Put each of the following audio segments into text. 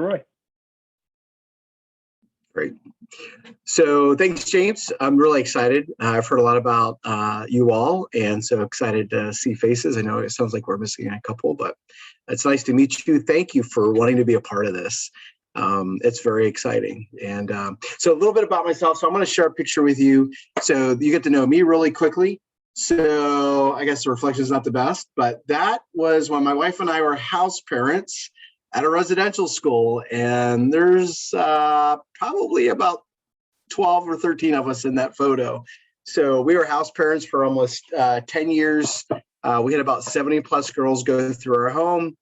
Roy. Great. So thanks, James. I'm really excited. I've heard a lot about you all, and so excited to see faces. I know it sounds like we're missing a couple, but it's nice to meet you. Thank you for wanting to be a part of this. It's very exciting. And so a little bit about myself. So I'm going to share a picture with you so you get to know me really quickly. So I guess the reflection is not the best, but that was when my wife and I were house parents at a residential school. And there's probably about 12 or 13 of us in that photo. So we were house parents for almost 10 years. We had about 70 plus girls go through our home.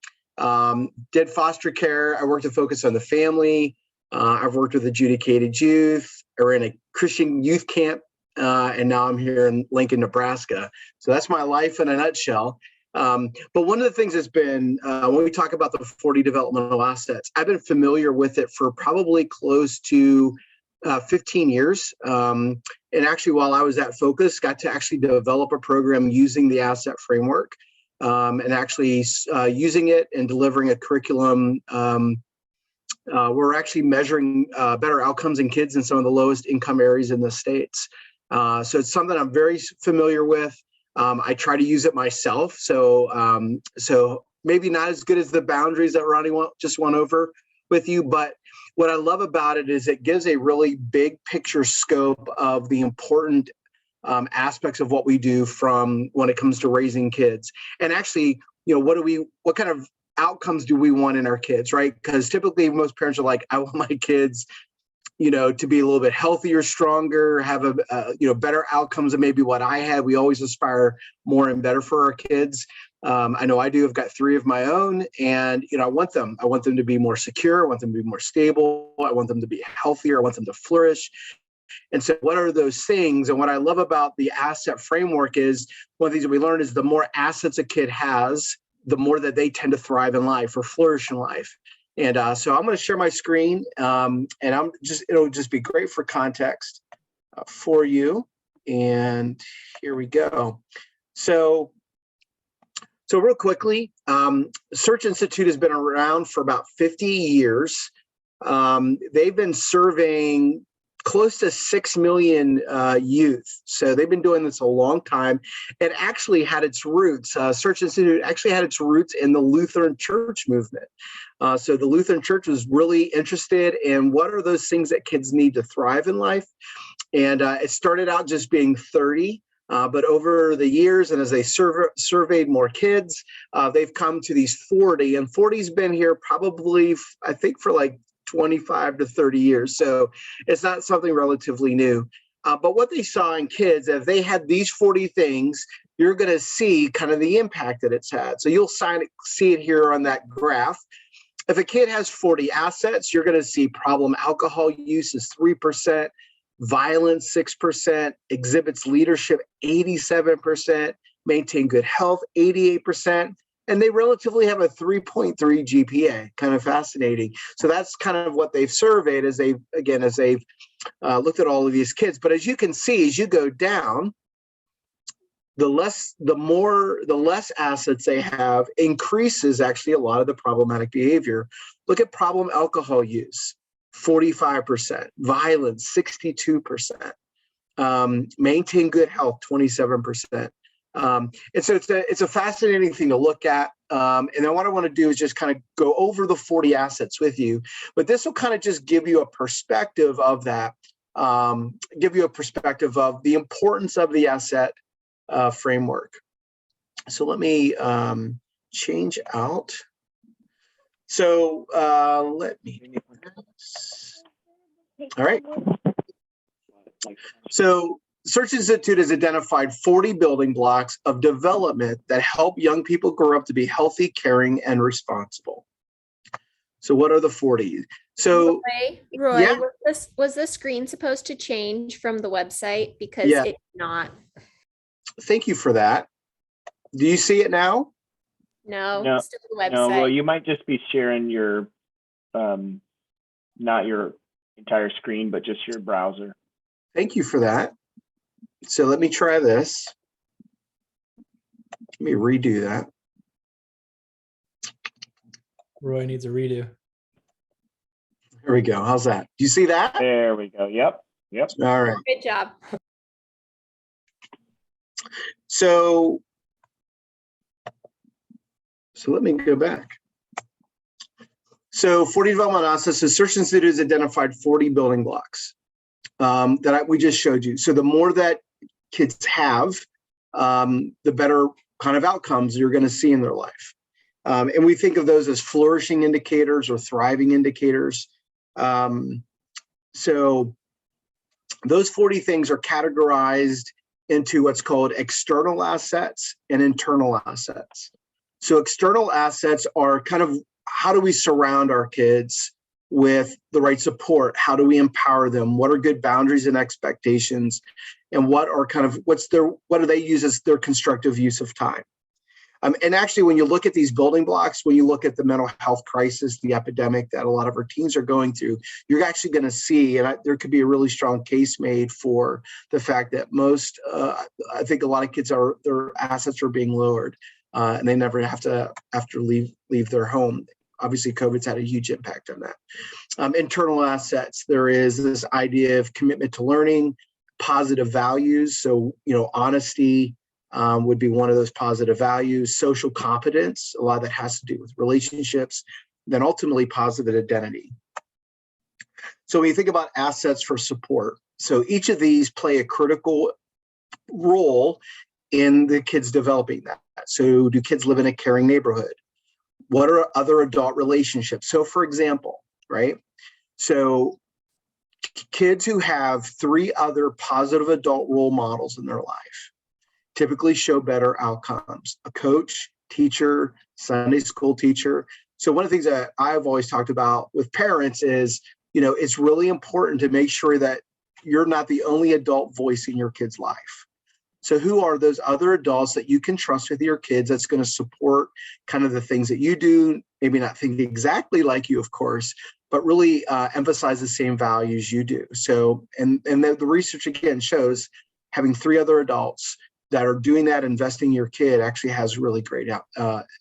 Did foster care. I worked to focus on the family. I've worked with adjudicated youth. I ran a Christian youth camp, and now I'm here in Lincoln, Nebraska. So that's my life in a nutshell. But one of the things that's been, when we talk about the 40 developmental assets, I've been familiar with it for probably close to 15 years. And actually, while I was at Focus, got to actually develop a program using the asset framework. And actually using it and delivering a curriculum. We're actually measuring better outcomes in kids in some of the lowest income areas in the states. So it's something I'm very familiar with. I try to use it myself. So maybe not as good as the boundaries that Ronnie just went over with you, but what I love about it is it gives a really big picture scope of the important aspects of what we do from when it comes to raising kids. And actually, what kind of outcomes do we want in our kids, right? Because typically most parents are like, I want my kids, to be a little bit healthier, stronger, have a better outcomes than maybe what I had. We always aspire more and better for our kids. I know I do. I've got 3 of my own, and I want them to be more secure. I want them to be more stable. I want them to be healthier. I want them to flourish. And so what are those things? And what I love about the asset framework is one of the things that we learned is the more assets a kid has, the more that they tend to thrive in life or flourish in life. And so I'm going to share my screen, and it'll just be great for context for you. And here we go. So real quickly, Search Institute has been around for about 50 years. They've been serving close to 6 million youth. So they've been doing this a long time. It actually had its roots. Search Institute actually had its roots in the Lutheran Church movement. So the Lutheran Church was really interested in what are those things that kids need to thrive in life. And it started out just being 30. But over the years, and as they surveyed more kids, they've come to these 40. And 40's been here probably, I think, for like 25 to 30 years. So it's not something relatively new. But what they saw in kids, if they had these 40 things, you're going to see kind of the impact that it's had. So you'll see it here on that graph. If a kid has 40 assets, you're going to see problem alcohol use is 3%, violence 6%, exhibits leadership 87%, maintain good health 88%. And they relatively have a 3.3 GPA, kind of fascinating. So that's kind of what they've surveyed as they've looked at all of these kids. But as you can see, as you go down, the less assets they have increases actually a lot of the problematic behavior. Look at problem alcohol use, 45%, violence, 62%, maintain good health, 27%. And so it's a fascinating thing to look at. And then what I want to do is just kind of go over the 40 assets with you. But this will kind of just give you a perspective of that, give you a perspective of the importance of the asset framework. So let me change out. So let me do this. All right. So Search Institute has identified 40 building blocks of development that help young people grow up to be healthy, caring, and responsible. So what are the 40? So Roy, yeah. was the screen supposed to change from the website? Because it's not. Thank you for that. Do you see it now? No, still the website. No, well, you might just be sharing your, not your entire screen, but just your browser. Thank you for that. So let me try this. Let me redo that. Roy needs a redo. There we go. How's that? Do you see that? There we go. Yep. All right. Good job. So let me go back. So 40 development analysis, the Search Institute has identified 40 building blocks we just showed you. So the more that kids have, the better kind of outcomes you're going to see in their life. And we think of those as flourishing indicators or thriving indicators. So those 40 things are categorized into what's called external assets and internal assets. So external assets are kind of how do we surround our kids with the right support? How do we empower them? What are good boundaries and expectations? And what do they use as their constructive use of time? And actually, when you look at these building blocks, when you look at the mental health crisis, the epidemic that a lot of our teens are going through, you're actually going to see, and there could be a really strong case made for the fact that I think a lot of kids their assets are being lowered, and they never have to leave their home. Obviously, COVID's had a huge impact on that. Internal assets, there is this idea of commitment to learning, positive values. So, honesty, would be one of those positive values, social competence, a lot of that has to do with relationships, then ultimately positive identity. So when you think about assets for support, so each of these play a critical role in the kids developing that. So do kids live in a caring neighborhood? What are other adult relationships? So for example, right? So kids who have 3 other positive adult role models in their life typically show better outcomes. A coach, teacher, Sunday school teacher. So one of the things that I've always talked about with parents is, it's really important to make sure that you're not the only adult voice in your kid's life. So who are those other adults that you can trust with your kids that's going to support kind of the things that you do, maybe not think exactly like you, of course, but really emphasize the same values you do. So, and the research again shows having 3 other adults that are doing that, investing in your kid actually has really great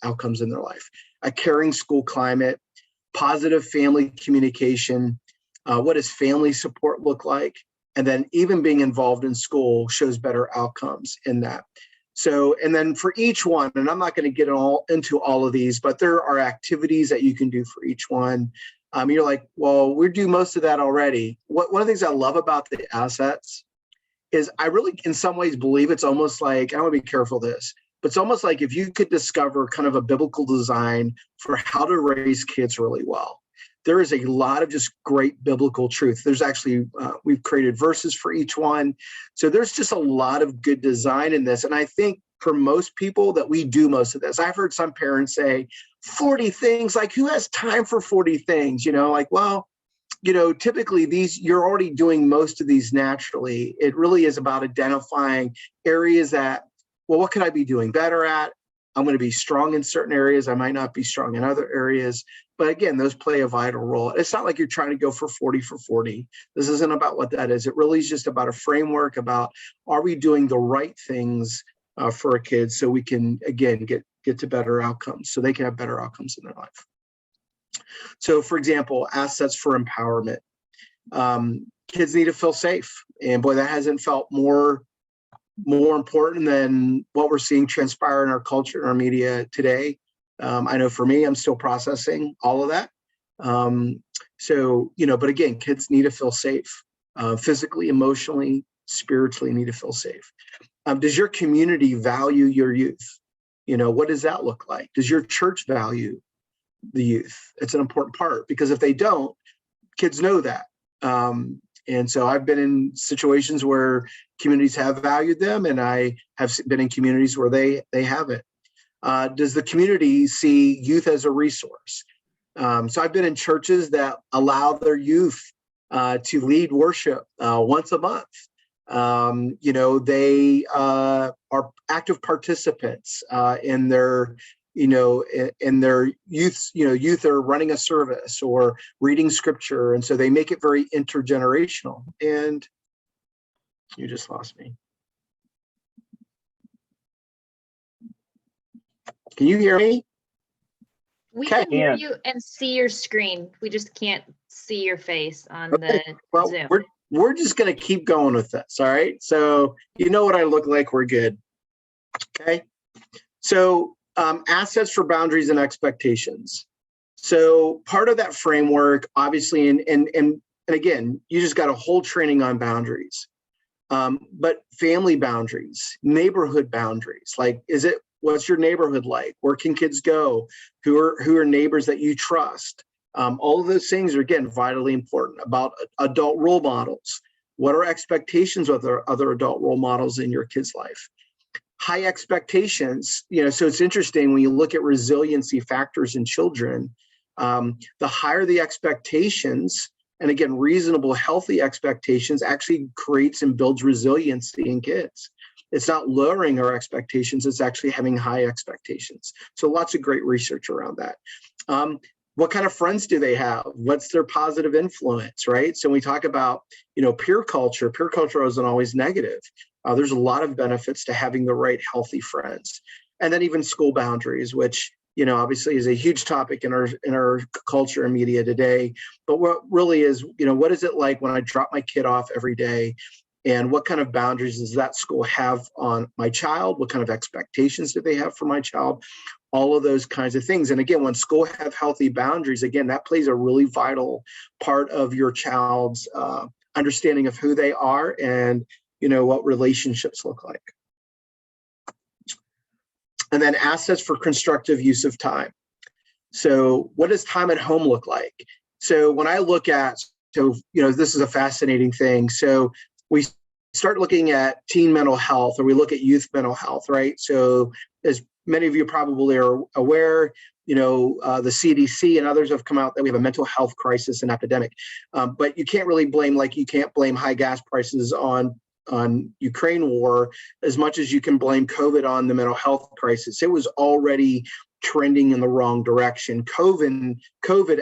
outcomes in their life. A caring school climate, positive family communication, what does family support look like? And then even being involved in school shows better outcomes in that. So, and then for each one, and I'm not going to get into all of these, but there are activities that you can do for each one. You're like, well, we do most of that already. One of the things I love about the assets is I really, in some ways, believe it's almost like, I want to be careful of this, but it's almost like if you could discover kind of a biblical design for how to raise kids really well. There is a lot of just great biblical truth. There's actually, we've created verses for each one. So there's just a lot of good design in this. And I think for most people that we do most of this. I've heard some parents say 40 things, like who has time for 40 things? Typically you're already doing most of these naturally. It really is about identifying areas that, well, what could I be doing better at? I'm going to be strong in certain areas. I might not be strong in other areas. But again, those play a vital role. It's not like you're trying to go for 40 for 40. This isn't about what that is. It really is just about a framework about, are we doing the right things for our kids so we can, again, get to better outcomes, so they can have better outcomes in their life. So for example, assets for empowerment. Kids need to feel safe. And boy, that hasn't felt more important than what we're seeing transpire in our culture and our media today. I know for me, I'm still processing all of that. But again, kids need to feel safe, physically, emotionally, spiritually need to feel safe. Does your community value your youth? What does that look like? Does your church value the youth? It's an important part, because if they don't, kids know that. And so I've been in situations where communities have valued them, and I have been in communities where they haven't. Does the community see youth as a resource? So I've been in churches that allow their youth to lead worship once a month. They are active participants in their in their youth are running a service or reading scripture. And so they make it very intergenerational. And you just lost me. Can you hear me? We Okay. can hear And- you and see your screen. We just can't see your face on Okay. the Well, Zoom. we're just gonna keep going with this, all right? So you know what I look like, we're good. Okay. So assets for boundaries and expectations. So part of that framework, obviously, and again, you just got a whole training on boundaries. But family boundaries, neighborhood boundaries, like what's your neighborhood like? Where can kids go? Who are neighbors that you trust? All of those things are, again, vitally important. About adult role models. What are expectations with other adult role models in your kid's life? High expectations, so it's interesting when you look at resiliency factors in children, the higher the expectations, and again, reasonable, healthy expectations actually creates and builds resiliency in kids. It's not lowering our expectations, it's actually having high expectations. So lots of great research around that. What kind of friends do they have? What's their positive influence, right? So when we talk about, peer culture isn't always negative. There's a lot of benefits to having the right healthy friends. And then even school boundaries, which, obviously is a huge topic in our culture and media today. But what really is, what is it like when I drop my kid off every day? And what kind of boundaries does that school have on my child? What kind of expectations do they have for my child? All of those kinds of things. And again, when school have healthy boundaries, again, that plays a really vital part of your child's understanding of who they are and, what relationships look like. And then assets for constructive use of time. So what does time at home look like? So when I look at, this is a fascinating thing. So we start looking at teen mental health, or we look at youth mental health, right? So as many of you probably are aware, the CDC and others have come out that we have a mental health crisis and epidemic. But you can't really blame high gas prices on Ukraine war as much as you can blame COVID on the mental health crisis. It was already trending in the wrong direction. COVID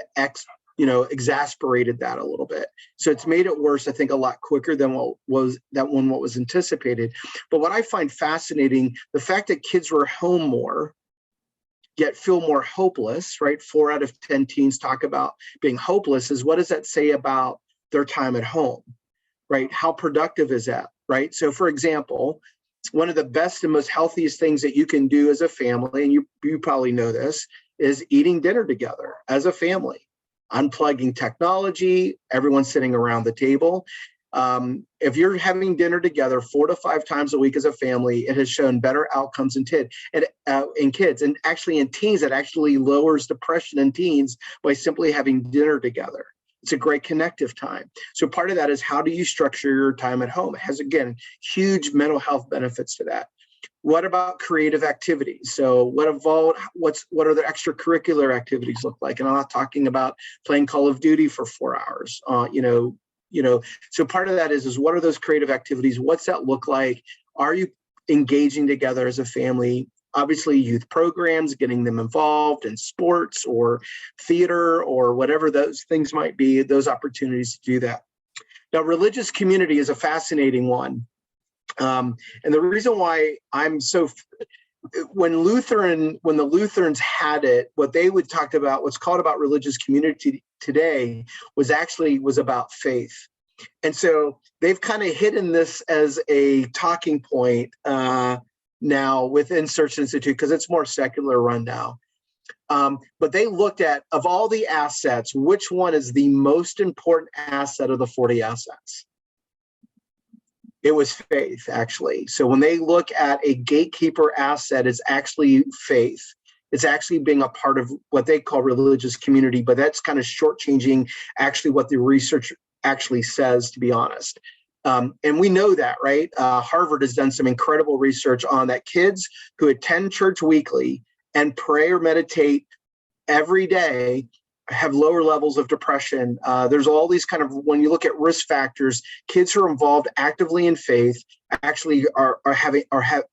exasperated that a little bit. So it's made it worse, I think, a lot quicker than what was anticipated. But what I find fascinating, the fact that kids were home more, yet feel more hopeless, right? 4 out of 10 teens talk about being hopeless. Is what does that say about their time at home, right? How productive is that, right? So for example, one of the best and most healthiest things that you can do as a family, and you probably know this, is eating dinner together as a family, unplugging technology, everyone sitting around the table. If you're having dinner together 4 to 5 times a week as a family, it has shown better outcomes in kids, and actually in teens, it actually lowers depression in teens by simply having dinner together. It's a great connective time. So part of that is, how do you structure your time at home? It has, again, huge mental health benefits to that. What about creative activities? So what are the extracurricular activities look like? And I'm not talking about playing Call of Duty for 4 hours. So part of that is what are those creative activities? What's that look like? Are you engaging together as a family? Obviously, youth programs, getting them involved in sports or theater or whatever those things might be, those opportunities to do that. Now, religious community is a fascinating one. And the reason why when the Lutherans had it, what they would talk about, what's called about religious community today was about faith. And so they've kind of hidden this as a talking point now within Search Institute, because it's more secular run now. But they looked at, of all the assets, which one is the most important asset of the 40 assets? It was faith, actually. So when they look at a gatekeeper asset, it's actually faith. It's actually being a part of what they call religious community, but that's kind of shortchanging actually what the research actually says, to be honest. And we know that, right? Harvard has done some incredible research on that. Kids who attend church weekly and pray or meditate every day have lower levels of depression. There's all these kind of, when you look at risk factors, kids who are involved actively in faith actually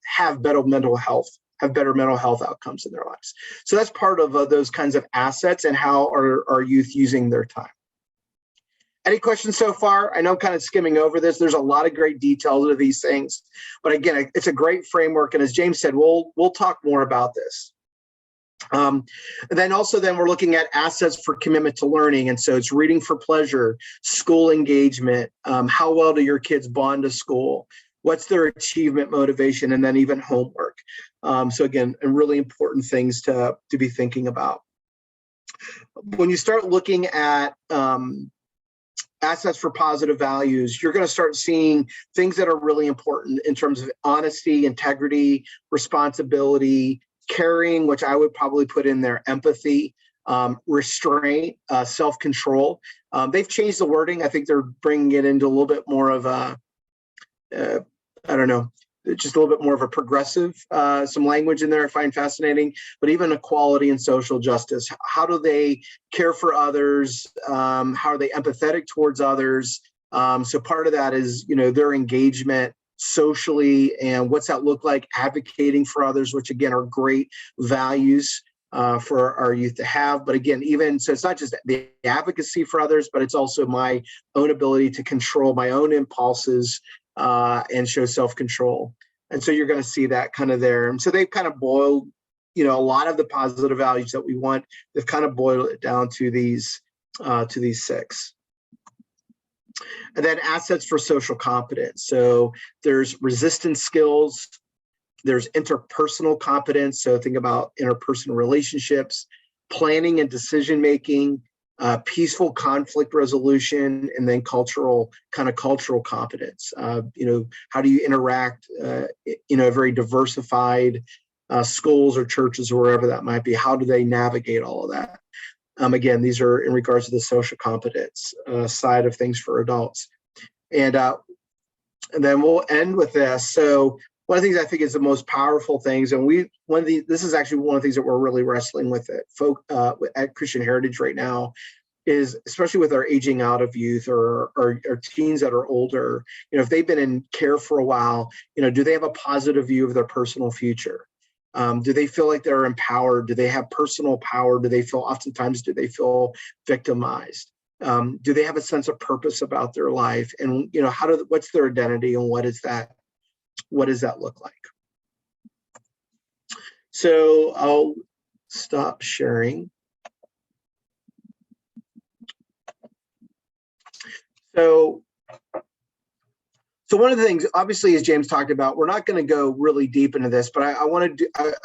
have better mental health outcomes in their lives. So that's part of those kinds of assets and how are youth using their time. Any questions so far? I know I'm kind of skimming over this. There's a lot of great details of these things, but again, it's a great framework. And as James said, we'll talk more about this. And then we're looking at assets for commitment to learning. And so it's reading for pleasure, school engagement, how well do your kids bond to school, what's their achievement motivation, and then even homework. So again, really important things to be thinking about. When you start looking at assets for positive values, you're going to start seeing things that are really important in terms of honesty, integrity, responsibility, caring, which I would probably put in there, empathy, restraint, self-control. They've changed the wording. I think they're bringing it into a little bit more of a, I don't know, just a little bit more of a progressive, some language in there I find fascinating, but even equality and social justice. How do they care for others? How are they empathetic towards others? So part of that is, their engagement socially, and what's that look like? Advocating for others, which again are great values for our youth to have. But again, so it's not just the advocacy for others, but it's also my own ability to control my own impulses and show self-control. And so you're going to see that kind of there. And so they've kind of boiled, a lot of the positive values that we want. They've kind of boiled it down to these 6. And then assets for social competence. So there's resistance skills, there's interpersonal competence. So think about interpersonal relationships, planning and decision-making, peaceful conflict resolution, and then cultural competence. How do you interact, very diversified schools or churches or wherever that might be? How do they navigate all of that? Again, these are in regards to the social competence side of things for adults. And then we'll end with this. So one of the things I think is the most powerful things, and this is actually one of the things that we're really wrestling with at Christian Heritage right now, is especially with our aging out of youth or teens that are older, if they've been in care for a while, do they have a positive view of their personal future? Do they feel like they're empowered? Do they have personal power? Do they feel victimized? Do they have a sense of purpose about their life? And, what's their identity, and what does that look like? So I'll stop sharing. So one of the things, obviously, as James talked about, we're not going to go really deep into this, but I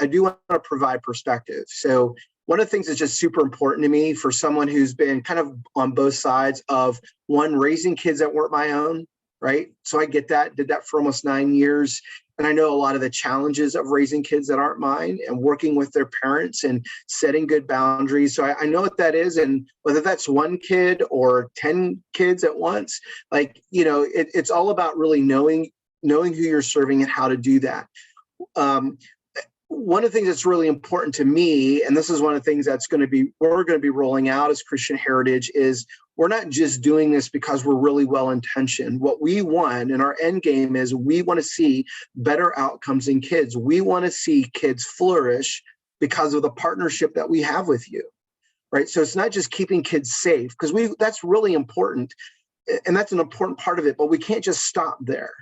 do want to provide perspective. So one of the things that's just super important to me for someone who's been kind of on both sides of, one, raising kids that weren't my own, right? So I get that, did that for almost 9 years. And I know a lot of the challenges of raising kids that aren't mine and working with their parents and setting good boundaries. So I know what that is. And whether that's 1 kid or 10 kids at once, it's all about really knowing who you're serving and how to do that. One of the things that's really important to me, and this is one of the things we're going to be rolling out as Christian Heritage, is we're not just doing this because we're really well-intentioned. What we want, and our end game is, we want to see better outcomes in kids. We want to see kids flourish because of the partnership that we have with you, right? So it's not just keeping kids safe, because that's really important, and that's an important part of it, but we can't just stop there.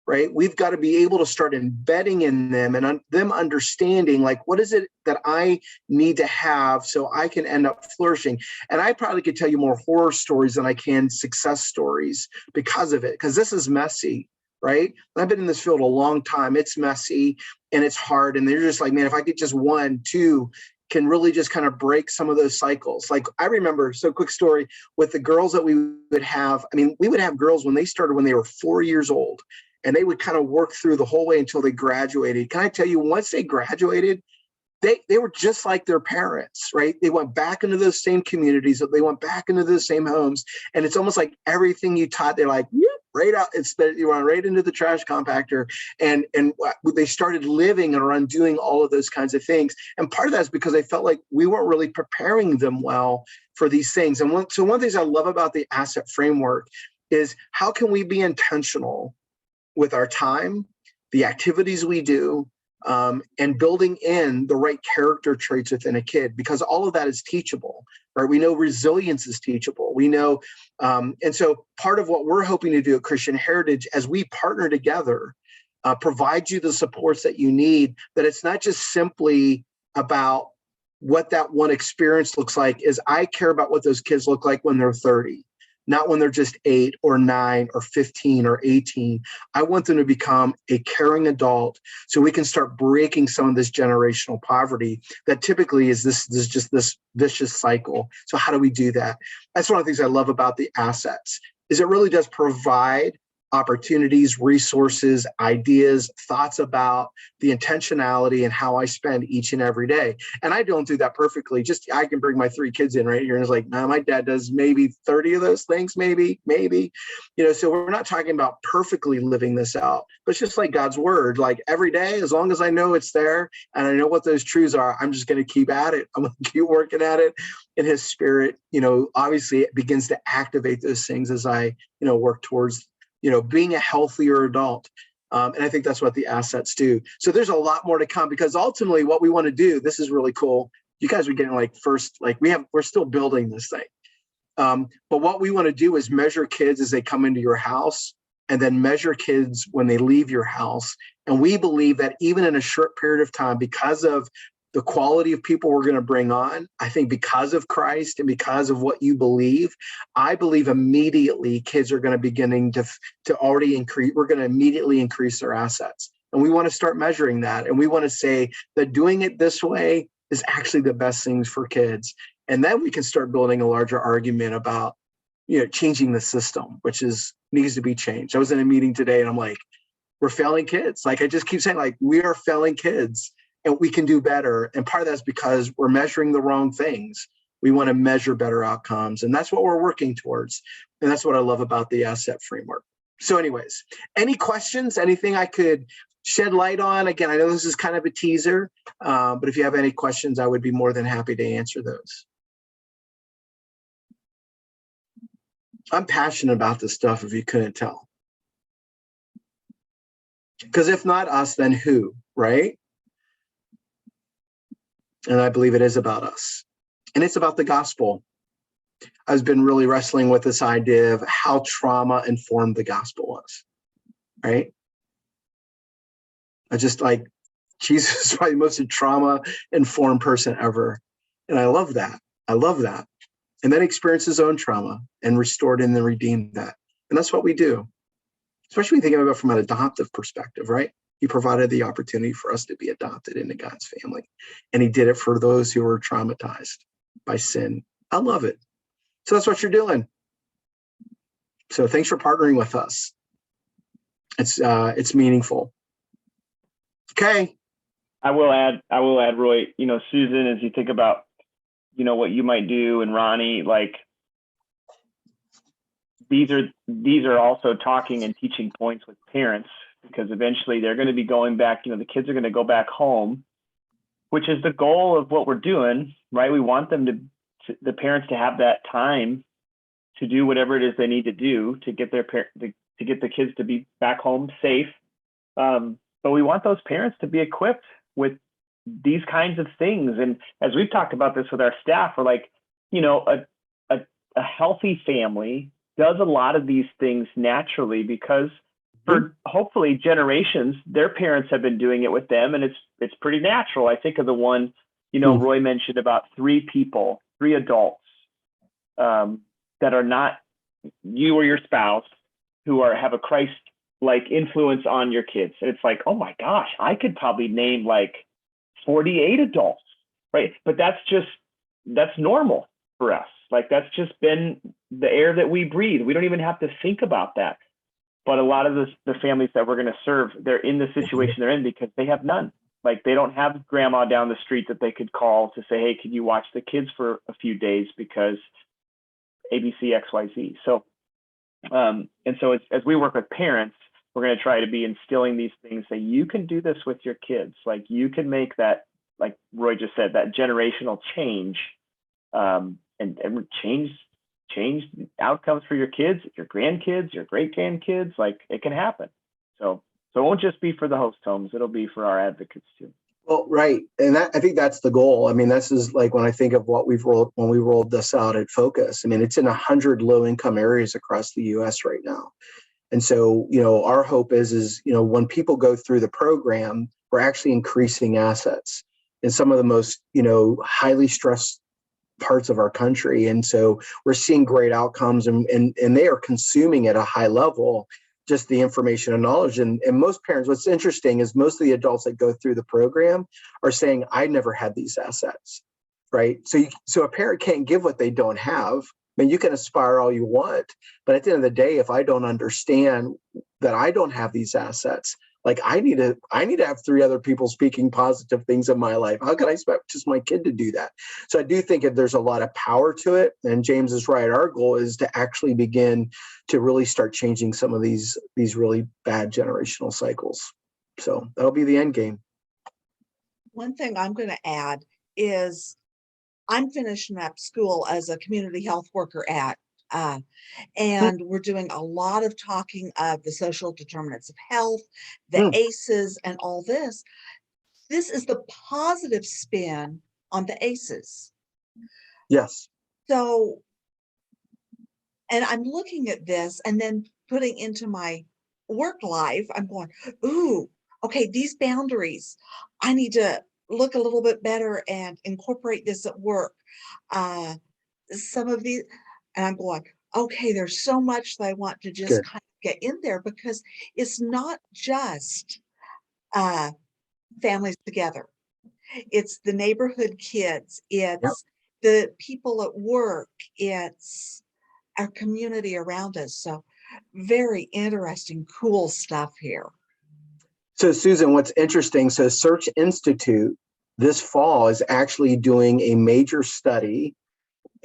Right? We've got to be able to start embedding in them and them understanding, what is it that I need to have so I can end up flourishing. And I probably could tell you more horror stories than I can success stories because of it, because this is messy, right? I've been in this field a long time. It's messy and it's hard. And they're just like, man, if I get just 1, 2, can really just kind of break some of those cycles. I remember, so quick story, with the girls that we would have, we would have girls when they were 4 years old. And they would kind of work through the whole way until they graduated. Can I tell you, once they graduated, they were just like their parents, right? They went back into those same communities, they went back into those same homes. And it's almost like everything you taught, they're like, yep, right out. You went right into the trash compactor. And they started living and undoing all of those kinds of things. And part of that is because they felt like we weren't really preparing them well for these things. And one of the things I love about the asset framework is, how can we be intentional with our time, the activities we do, and building in the right character traits within a kid, because all of that is teachable, right? We know resilience is teachable. We know, and so part of what we're hoping to do at Christian Heritage, as we partner together, provide you the supports that you need, that it's not just simply about what that one experience looks like is I care about what those kids look like when they're 30, not when they're just 8 or 9 or 15 or 18. I want them to become a caring adult so we can start breaking some of this generational poverty that typically is this vicious cycle. So how do we do that? That's one of the things I love about the assets, is it really does provide opportunities, resources, ideas, thoughts about the intentionality and how I spend each and every day. And I don't do that perfectly. Just I can bring my 3 kids in right here and it's like, nah, my dad does maybe 30 of those things, maybe. So we're not talking about perfectly living this out, but it's just like God's word. Like every day, as long as I know it's there and I know what those truths are, I'm just going to keep at it. I'm going to keep working at it. And his spirit, obviously it begins to activate those things as I, work towards being a healthier adult. And I think that's what the assets do. So there's a lot more to come, because ultimately what we want to do, this is really cool. You guys are getting we're still building this thing. But what we want to do is measure kids as they come into your house, and then measure kids when they leave your house. And we believe that even in a short period of time, because of the quality of people we're going to bring on, I think because of Christ and because of what you believe, I believe immediately kids are going to beginning to already increase. We're going to immediately increase their assets. And we want to start measuring that. And we want to say that doing it this way is actually the best things for kids. And then we can start building a larger argument about, changing the system, which needs to be changed. I was in a meeting today and I'm like, we're failing kids. Like I just keep saying, like, we are failing kids. And we can do better. And part of that's because we're measuring the wrong things. We want to measure better outcomes. And that's what we're working towards. And that's what I love about the asset framework. So anyways, any questions, anything I could shed light on? Again, I know this is kind of a teaser, but if you have any questions, I would be more than happy to answer those. I'm passionate about this stuff, if you couldn't tell. Because if not us, then who, right? And I believe it is about us. And it's about the gospel. I've been really wrestling with this idea of how trauma informed the gospel was, right? I just Jesus is probably the most trauma informed person ever. And I love that. And then experience his own trauma and restored and then redeemed that. And that's what we do. Especially when you think about it from an adoptive perspective, right? He provided the opportunity for us to be adopted into God's family. And he did it for those who were traumatized by sin. I love it. So that's what you're doing. So thanks for partnering with us. It's meaningful. Okay. I will add, Roy, Susan, as you think about, what you might do, and Ronnie, these are also talking and teaching points with parents, because eventually they're going to be going back, the kids are going to go back home, which is the goal of what we're doing, right? We want them the parents to have that time to do whatever it is they need to do to get to get the kids to be back home safe. But we want those parents to be equipped with these kinds of things. And as we've talked about this with our staff, we're like, a healthy family does a lot of these things naturally, because for hopefully generations, their parents have been doing it with them, and it's pretty natural. I think of the one, Roy mentioned about 3 adults that are not you or your spouse, who have a Christ-like influence on your kids. And it's like, oh my gosh, I could probably name 48 adults, right? But that's normal for us. That's just been the air that we breathe. We don't even have to think about that. But a lot of the families that we're going to serve, they're in the situation they're in because they have none. They don't have grandma down the street that they could call to say, hey, can you watch the kids for a few days because ABC, XYZ. So, and so as we work with parents, we're going to try to be instilling these things that you can do this with your kids. You can make that, like Roy just said, that generational change, and change outcomes for your kids, your grandkids, your great grandkids. It can happen. So it won't just be for the host homes. It'll be for our advocates too. Well, right. And I think that's the goal. I mean, this is when I think of what when we rolled this out at Focus, I mean, it's in 100 low income areas across the US right now. And so, our hope is when people go through the program, we're actually increasing assets. in some of the most, highly stressed parts of our country. And so we're seeing great outcomes, and they are consuming at a high level just the information and knowledge. And most parents, what's interesting is most of the adults that go through the program are saying, I never had these assets, right? So a parent can't give what they don't have. I mean, you can aspire all you want, but at the end of the day, if I don't understand that I don't have these assets, like I need to have 3 other people speaking positive things in my life. How can I expect just my kid to do that? So I do think that there's a lot of power to it. And James is right. Our goal is to actually begin to really start changing some of these really bad generational cycles. So that'll be the end game. One thing I'm going to add is I'm finishing up school as a community health worker and we're doing a lot of talking of the social determinants of health, the ACEs, and all this. This is the positive spin on the ACEs. Yes. So, and I'm looking at this and then putting into my work life, I'm going, ooh, okay, these boundaries, I need to look a little bit better and incorporate this at work. Some of these, and I'm going, okay, there's so much that I want to just kind of get in there, because it's not just families together. It's the neighborhood kids. It's the people at work. It's our community around us. So very interesting, cool stuff here. So Susan, what's interesting, so Search Institute this fall is actually doing a major study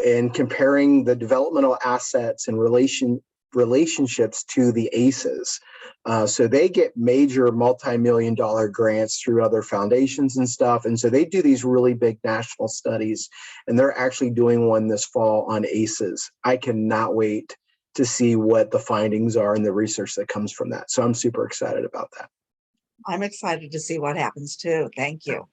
and comparing the developmental assets and relationships to the ACEs. So they get major multi-million-dollar grants through other foundations and stuff. And so they do these really big national studies, and they're actually doing one this fall on ACEs. I cannot wait to see what the findings are and the research that comes from that. So I'm super excited about that. I'm excited to see what happens too. Thank you.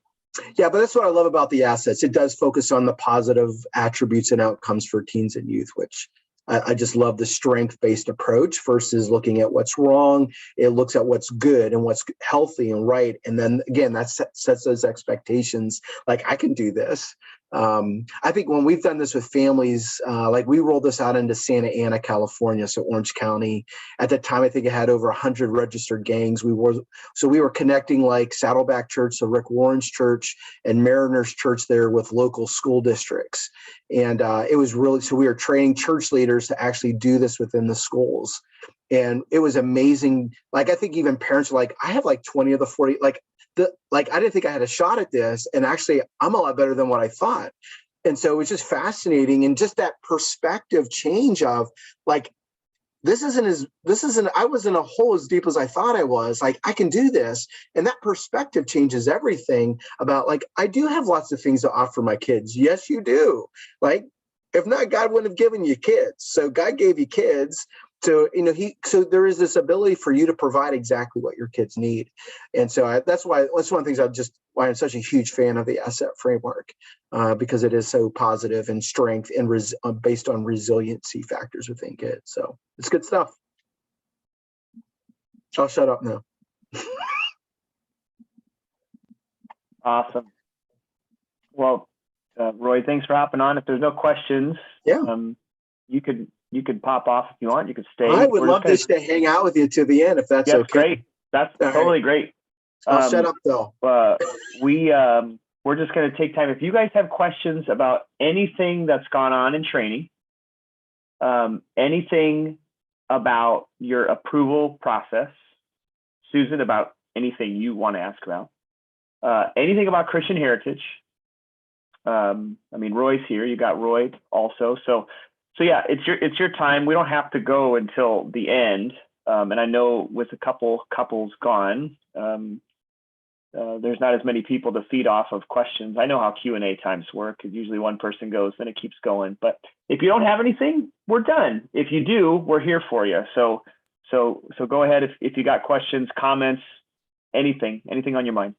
Yeah, but that's what I love about the assets. It does focus on the positive attributes and outcomes for teens and youth, which I just love the strength-based approach versus looking at what's wrong. It looks at what's good and what's healthy and right. And then again, that sets those expectations. Like, I can do this. I think when we've done this with families, like we rolled this out into Santa Ana, California, so Orange County. At the time, I think it had over 100 registered gangs. We were connecting like Saddleback Church, so Rick Warren's church, and Mariners Church there with local school districts. And it was really, so we were training church leaders to actually do this within the schools. And it was amazing. Like, I think even parents are like, I have like 20 of the 40, I didn't think I had a shot at this. And actually, I'm a lot better than what I thought. And so it was just fascinating. And just that perspective change of like, I wasn't a hole as deep as I thought I was. Like, I can do this. And that perspective changes everything about like, I do have lots of things to offer my kids. Yes, you do. Like, if not, God wouldn't have given you kids. So God gave you kids. So, so there is this ability for you to provide exactly what your kids need. And so that's one of the things why I'm such a huge fan of the asset framework, because it is so positive and strength and based on resiliency factors within kids. So it's good stuff. I'll shut up now. Awesome. Well, Roy, thanks for hopping on. If there's no questions, you could pop off if you want. You could stay. I would love to hang out with you to the end, if that's okay. Great. That's totally great. I'll shut up though. We're just going to take time. If you guys have questions about anything that's gone on in training, anything about your approval process, Susan, about anything you want to ask about, anything about Christian Heritage. Roy's here. You got Roy also. So yeah, it's your time. We don't have to go until the end. And I know with a couple couples gone, there's not as many people to feed off of questions. I know how Q&A times work, because usually one person goes, then it keeps going. But if you don't have anything, we're done. If you do, we're here for you. So go ahead if you got questions, comments, anything on your mind.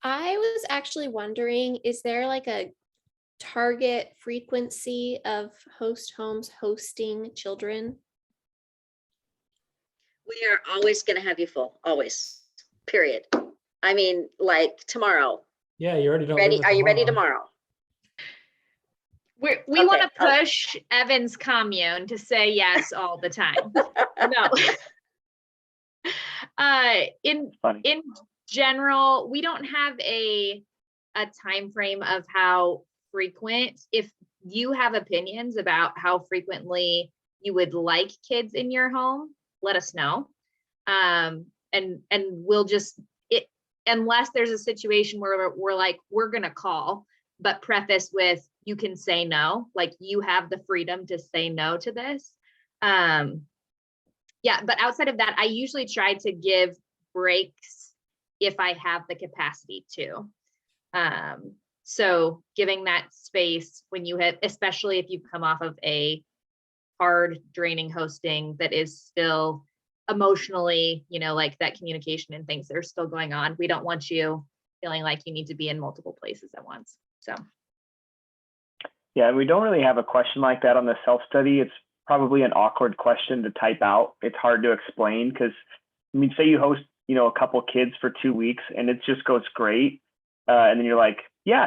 I was actually wondering, is there like a target frequency of host homes hosting children? We are always going to have you full, always, period. I mean, like tomorrow. Yeah, you already don't live Ready? with Are the you ready mom. tomorrow? We want to Okay. push Evan's commune to say yes all the time. No. Funny. In general, we don't have a time frame of how frequent. If you have opinions about how frequently you would like kids in your home, let us know. And we'll just unless there's a situation where we're like, we're gonna call, but preface with you can say no, like you have the freedom to say no to this. Yeah, but outside of that, I usually try to give breaks if I have the capacity to. So giving that space when you have, especially if you've come off of a hard draining hosting that is still emotionally, like that communication and things that are still going on. We don't want you feeling like you need to be in multiple places at once. So. Yeah, we don't really have a question like that on the self-study. It's probably an awkward question to type out. It's hard to explain because, say you host, a couple kids for 2 weeks and it just goes great. And then you're like, yeah,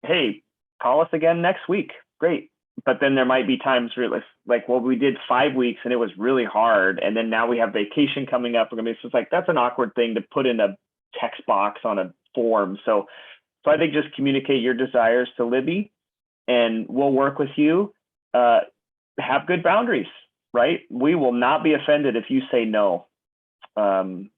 hey, call us again next week. Great. But then there might be times where it's like, well, we did 5 weeks and it was really hard. And then now we have vacation coming up. It's just like, that's an awkward thing to put in a text box on a form. So I think just communicate your desires to Libby and we'll work with you. Have good boundaries, right? We will not be offended if you say no. And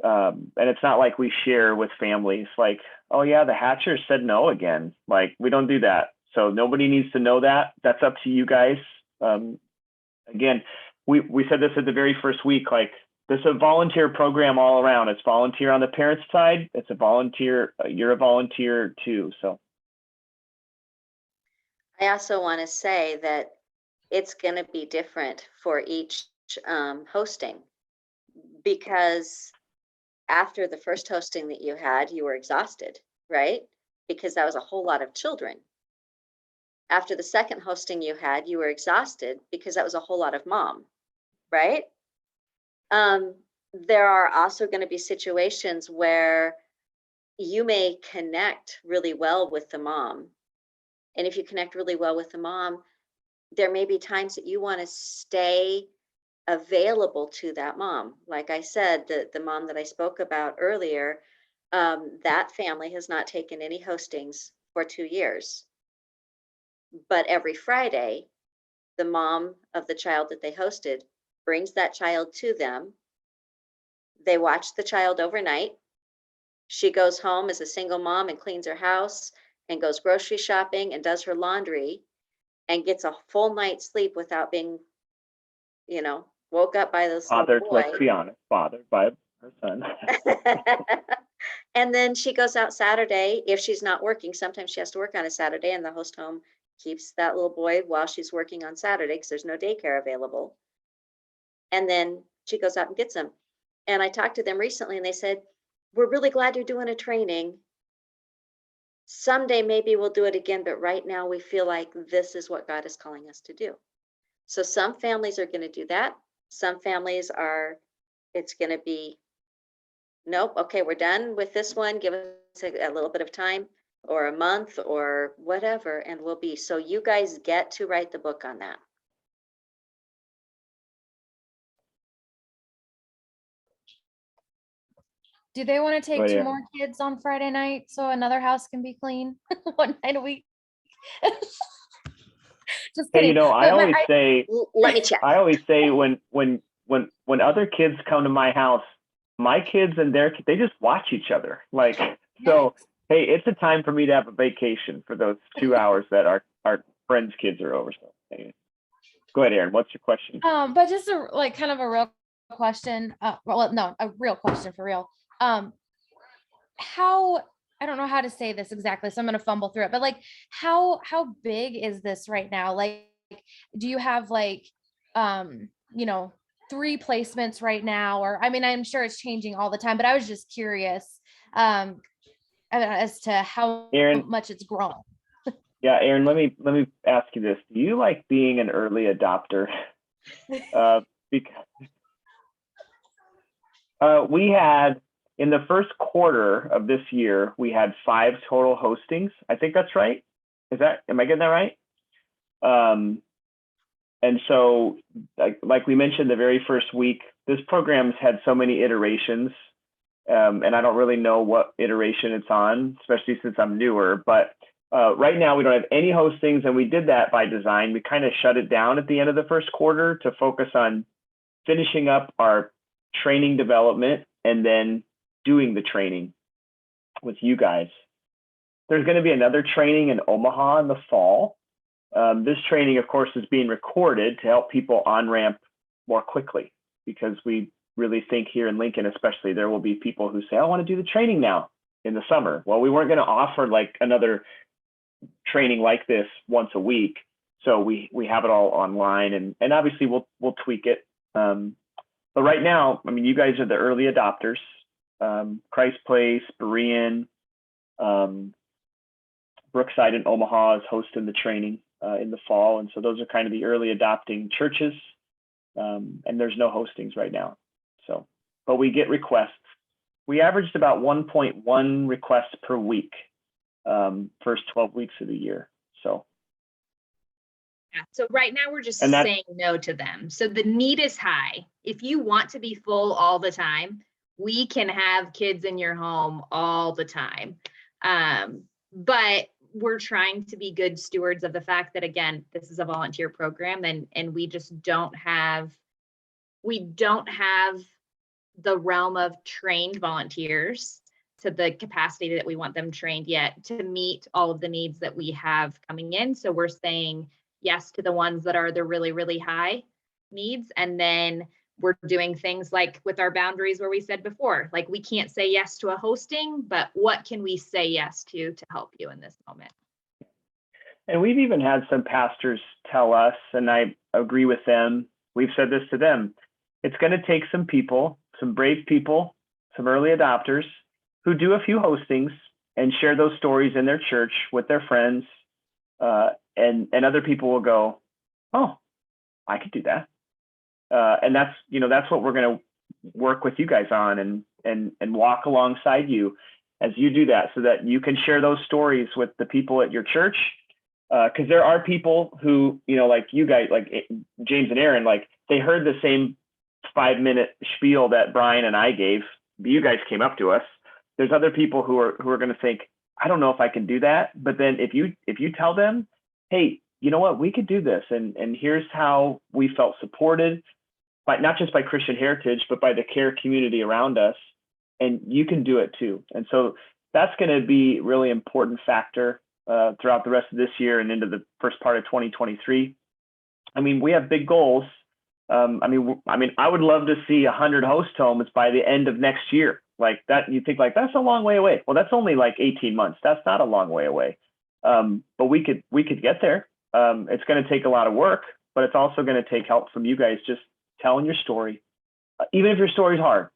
it's not like we share with families like, oh yeah, the Hatcher said no again. Like we don't do that. So nobody needs to know that. That's up to you guys. Again, we said this at the very first week, like this is a volunteer program all around. It's volunteer on the parents' side. It's a volunteer. You're a volunteer too. So. I also want to say that it's going to be different for each hosting, because after the first hosting that you had, you were exhausted, right? Because that was a whole lot of children. After the second hosting you had, you were exhausted because that was a whole lot of mom, right? There are also going to be situations where you may connect really well with the mom. And if you connect really well with the mom, there may be times that you want to stay available to that mom. Like I said, the mom that I spoke about earlier, that family has not taken any hostings for 2 years. But every Friday, the mom of the child that they hosted brings that child to them. They watch the child overnight. She goes home as a single mom and cleans her house and goes grocery shopping and does her laundry and gets a full night's sleep without being, woke up by this little Fathered, boy. let's be honest, fathered by her son. And then she goes out Saturday. If she's not working, sometimes she has to work on a Saturday, and the host home keeps that little boy while she's working on Saturday because there's no daycare available. And then she goes out and gets him. And I talked to them recently and they said, we're really glad you're doing a training. Someday maybe we'll do it again, but right now we feel like this is what God is calling us to do. So some families are going to do that. Some families it's going to be, nope, okay, we're done with this one. Give us a little bit of time or a month or whatever, and we'll be. So you guys get to write the book on that. Do they want to take Oh, 2 yeah. more kids on Friday night so another house can be clean 1 night a week? Just Hey, kidding. I always say, Let me check. I always say when other kids come to my house, my kids and they just watch each other. Like, so, hey, it's a time for me to have a vacation for those 2 hours that our friends' kids are over. So, anyway. Go ahead, Aaron. What's your question? But just kind of a real question. Well, no, a real question for real. How, I don't know how to say this exactly, so I'm gonna fumble through it, but how big is this right now? Like, do you have 3 placements right now? Or, I'm sure it's changing all the time, but I was just curious as to how Aaron, much it's grown. Yeah, Aaron, let me ask you this. Do you like being an early adopter? Because We had, in the first quarter of this year, we had 5 total hostings. I think that's right. Am I getting that right? And so, like we mentioned the very first week, this program's had so many iterations, and I don't really know what iteration it's on, especially since I'm newer. But right now, we don't have any hostings, and we did that by design. We kind of shut it down at the end of the first quarter to focus on finishing up our training development and then doing the training with you guys. There's going to be another training in Omaha in the fall. This training, of course, is being recorded to help people on-ramp more quickly, because we really think here in Lincoln, especially, there will be people who say, I want to do the training now in the summer. Well, we weren't going to offer like another training like this once a week. So we have it all online, and obviously we'll tweak it. But right now, I mean, you guys are the early adopters. Christ Place, Berean, Brookside in Omaha is hosting the training in the fall. And so those are kind of the early adopting churches. And there's no hostings right now. So, but we get requests. We averaged about 1.1 requests per week, first 12 weeks of the year. So. Yeah. So right now we're just And that- saying no to them. So the need is high. If you want to be full all the time, we can have kids in your home all the time. But we're trying to be good stewards of the fact that, again, this is a volunteer program, and we just don't have the realm of trained volunteers to the capacity that we want them trained yet to meet all of the needs that we have coming in. So we're saying yes to the ones that are the really, really high needs. And then we're doing things like with our boundaries where we said before, like we can't say yes to a hosting, but what can we say yes to help you in this moment? And we've even had some pastors tell us, and I agree with them, we've said this to them, it's going to take some people, some brave people, some early adopters who do a few hostings and share those stories in their church with their friends. And other people will go, oh, I could do that. And that's what we're going to work with you guys on and walk alongside you as you do that, so that you can share those stories with the people at your church. Because there are people who, like you guys, like James and Aaron, like they heard the same 5-minute spiel that Brian and I gave. You guys came up to us. There's other people who are going to think, I don't know if I can do that. But then if you tell them, hey, you know what, we could do this, and here's how we felt supported, by not just by Christian Heritage, but by the care community around us, and you can do it too. And so that's going to be a really important factor throughout the rest of this year and into the first part of 2023. I mean, we have big goals. I mean, I would love to see 100 host homes by the end of next year. Like that, you think like that's a long way away. Well, that's only like 18 months. That's not a long way away. But we could get there. It's going to take a lot of work, but it's also going to take help from you guys just telling your story, even if your story's hard,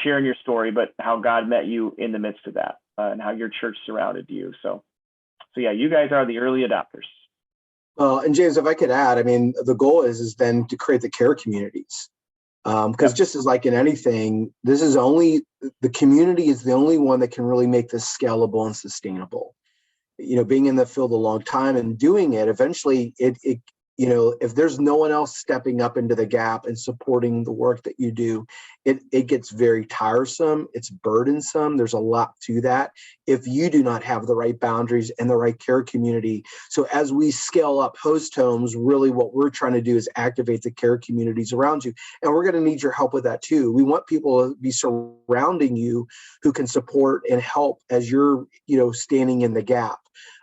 sharing your story, but how God met you in the midst of that, and how your church surrounded you. So yeah, you guys are the early adopters. Well, and James, if I could add, I mean, the goal is then to create the care communities. Because just as like in anything, this is only, the community is the only one that can really make this scalable and sustainable. Being in the field a long time and doing it, eventually it if there's no one else stepping up into the gap and supporting the work that you do, it gets very tiresome. It's burdensome. There's a lot to that if you do not have the right boundaries and the right care community. So as we scale up host homes, really what we're trying to do is activate the care communities around you. And we're going to need your help with that too. We want people to be surrounding you who can support and help as you're, standing in the gap.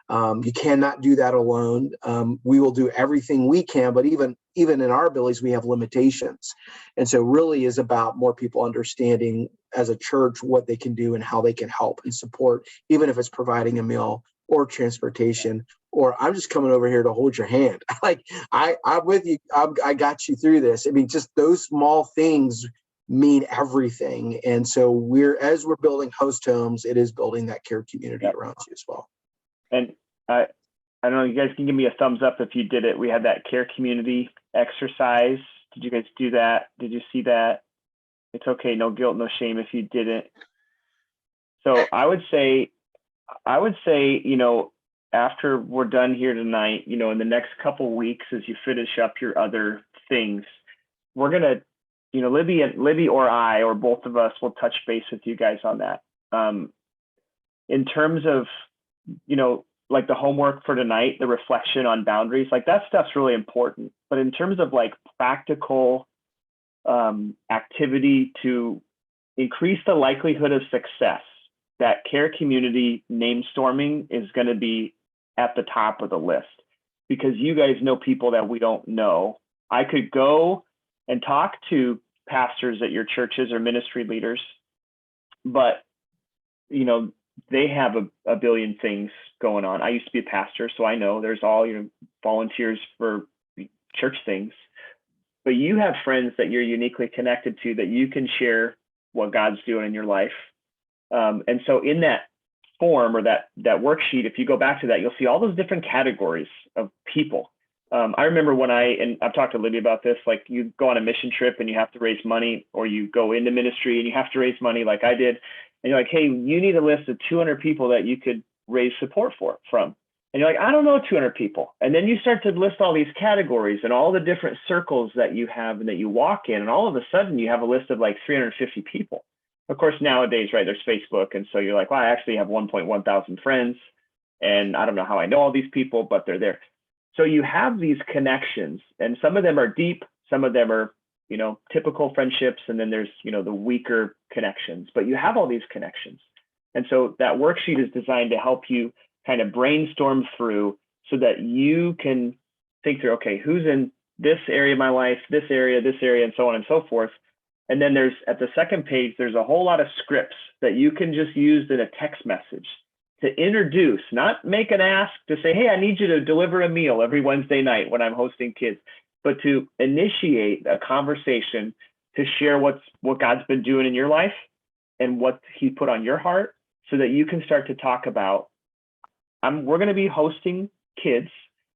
You cannot do that alone. We will do everything we can, but even in our abilities, we have limitations. And so really is about more people understanding as a church what they can do and how they can help and support, even if it's providing a meal or transportation, or I'm just coming over here to hold your hand. Like I'm with you. I got you through this. I mean, just those small things mean everything. And so as we're building host homes, it is building that care community around you as well. And I don't know, you guys can give me a thumbs up if you did it. We had that care community exercise. Did you guys do that? Did you see that? It's okay. No guilt, no shame if you didn't. So I would say, you know, after we're done here tonight, you know, in the next couple weeks, as you finish up your other things, we're gonna, you know, Libby or I, or both of us will touch base with you guys on that. In terms of, you know, like the homework for tonight, the reflection on boundaries, like that stuff's really important. But in terms of like practical activity to increase the likelihood of success, that care community name storming is going to be at the top of the list, because you guys know people that we don't know. I could go and talk to pastors at your churches or ministry leaders, but you know, they have a billion things going on. I used to be a pastor, so I know there's all, you know, volunteers for church things, but you have friends that you're uniquely connected to that you can share what God's doing in your life. And so in that form, or that worksheet, if you go back to that, you'll see all those different categories of people. I remember when and I've talked to Libby about this, like you go on a mission trip and you have to raise money, or you go into ministry and you have to raise money like I did. And you're like, hey, you need a list of 200 people that you could raise support from. And you're like, I don't know 200 people. And then you start to list all these categories and all the different circles that you have and that you walk in. And all of a sudden you have a list of like 350 people. Of course, nowadays, right, there's Facebook. And so you're like, well, I actually have 1.1 thousand friends. And I don't know how I know all these people, but they're there. So you have these connections, and some of them are deep. Some of them are, you know, typical friendships. And then there's, you know, the weaker connections, but you have all these connections. And so that worksheet is designed to help you kind of brainstorm through so that you can think through, okay, who's in this area of my life, this area, and so on and so forth. And then there's, at the second page, there's a whole lot of scripts that you can just use in a text message to introduce, not make an ask to say, hey, I need you to deliver a meal every Wednesday night when I'm hosting kids, but to initiate a conversation to share what God's been doing in your life and what he put on your heart, so that you can start to talk about, we're going to be hosting kids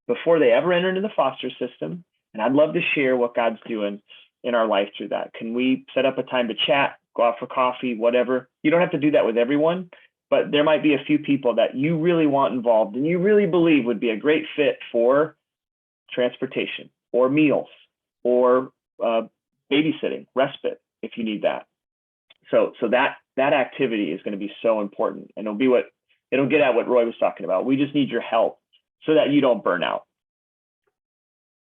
before they ever enter into the foster system. And I'd love to share what God's doing in our life through that. Can we set up a time to chat, go out for coffee, whatever? You don't have to do that with everyone, but there might be a few people that you really want involved and you really believe would be a great fit for transportation or meals or babysitting, respite, if you need that. So that activity is going to be so important, and it'll get at what Roy was talking about. We just need your help so that you don't burn out.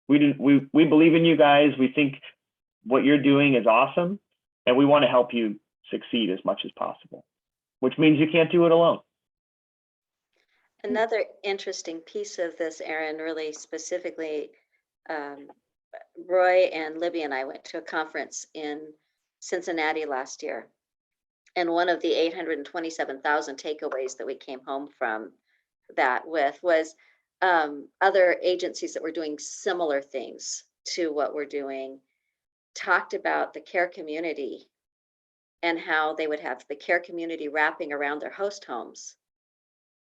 We believe in you guys. We think what you're doing is awesome, and we want to help you succeed as much as possible, which means you can't do it alone. Another interesting piece of this, Aaron, really specifically, Roy and Libby and I went to a conference in Cincinnati last year. And one of the 827,000 takeaways that we came home from that with was other agencies that were doing similar things to what we're doing talked about the care community and how they would have the care community wrapping around their host homes.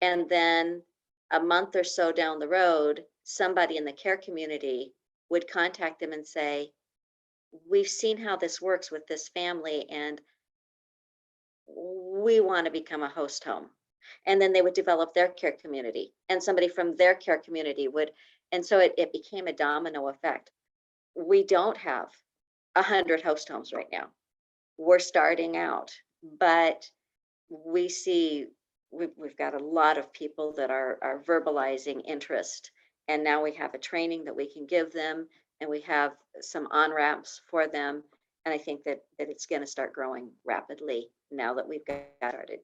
And then a month or so down the road, somebody in the care community would contact them and say, we've seen how this works with this family, and we want to become a host home. And then they would develop their care community, and somebody from their care community would, and so it became a domino effect. We don't have 100 host homes right now. We're starting out, but we see we've got a lot of people that are verbalizing interest, and now we have a training that we can give them, and we have some on-ramps for them. And I think that it's going to start growing rapidly now that we've got started.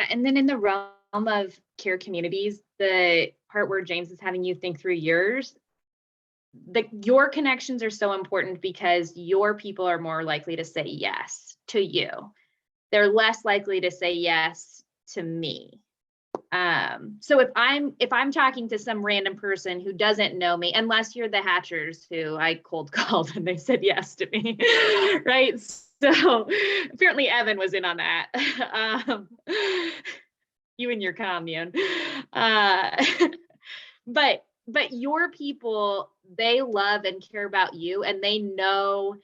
And then in the realm of care communities, the part where James is having you think through yours, your connections are so important because your people are more likely to say yes to you. They're less likely to say yes to me. So if I'm talking to some random person who doesn't know me, unless you're the Hatchers who I cold called and they said yes to me, right? So apparently Evan was in on that. You and your commune. But but your people, they love and care about you, and they know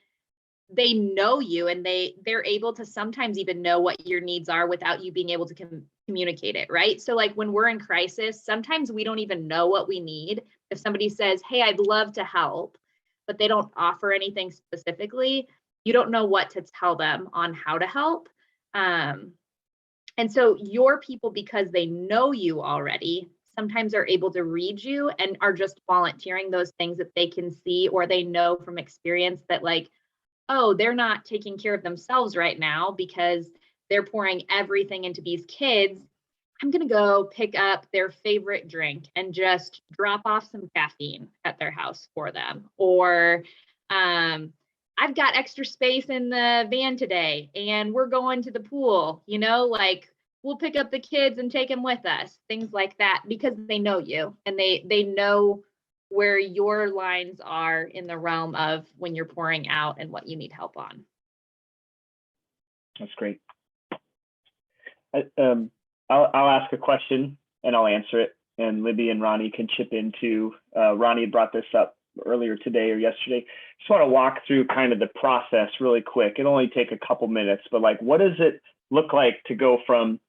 you, and they're able to sometimes even know what your needs are without you being able to communicate it, right? So like when we're in crisis, sometimes we don't even know what we need. If somebody says, hey, I'd love to help, but they don't offer anything specifically, you don't know what to tell them on how to help. And so your people, because they know you already, sometimes are able to read you and are just volunteering those things that they can see, or they know from experience that like, oh, they're not taking care of themselves right now because they're pouring everything into these kids. I'm going to go pick up their favorite drink and just drop off some caffeine at their house for them. Or I've got extra space in the van today and we're going to the pool, like we'll pick up the kids and take them with us, things like that, because they know you and they know where your lines are in the realm of when you're pouring out and what you need help on. That's great. I'll ask a question and I'll answer it, and Libby and Ronnie can chip in too. Ronnie brought this up earlier today or yesterday. Just want to walk through kind of the process really quick. It'll only take a couple minutes, but like, what does it look like to go from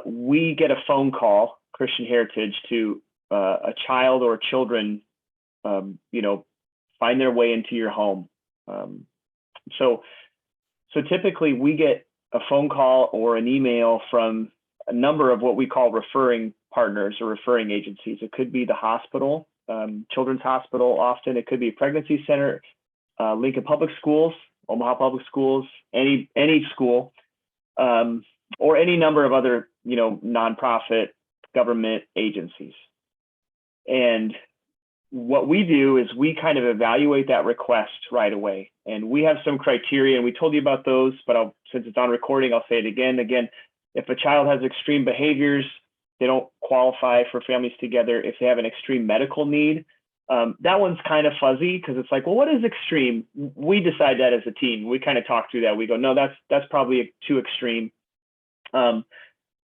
we get a phone call, Christian Heritage, to a child or children, find their way into your home. So typically we get a phone call or an email from a number of what we call referring partners or referring agencies. It could be the hospital, Children's Hospital often. It could be a pregnancy center, Lincoln Public Schools, Omaha Public Schools, any school, or any number of other, nonprofit government agencies. And what we do is we kind of evaluate that request right away. And we have some criteria, and we told you about those, but since it's on recording, I'll say it again. Again, if a child has extreme behaviors, they don't qualify for Families Together. If they have an extreme medical need, that one's kind of fuzzy because it's like, well, what is extreme? We decide that as a team. We kind of talk through that. We go, no, that's probably too extreme. And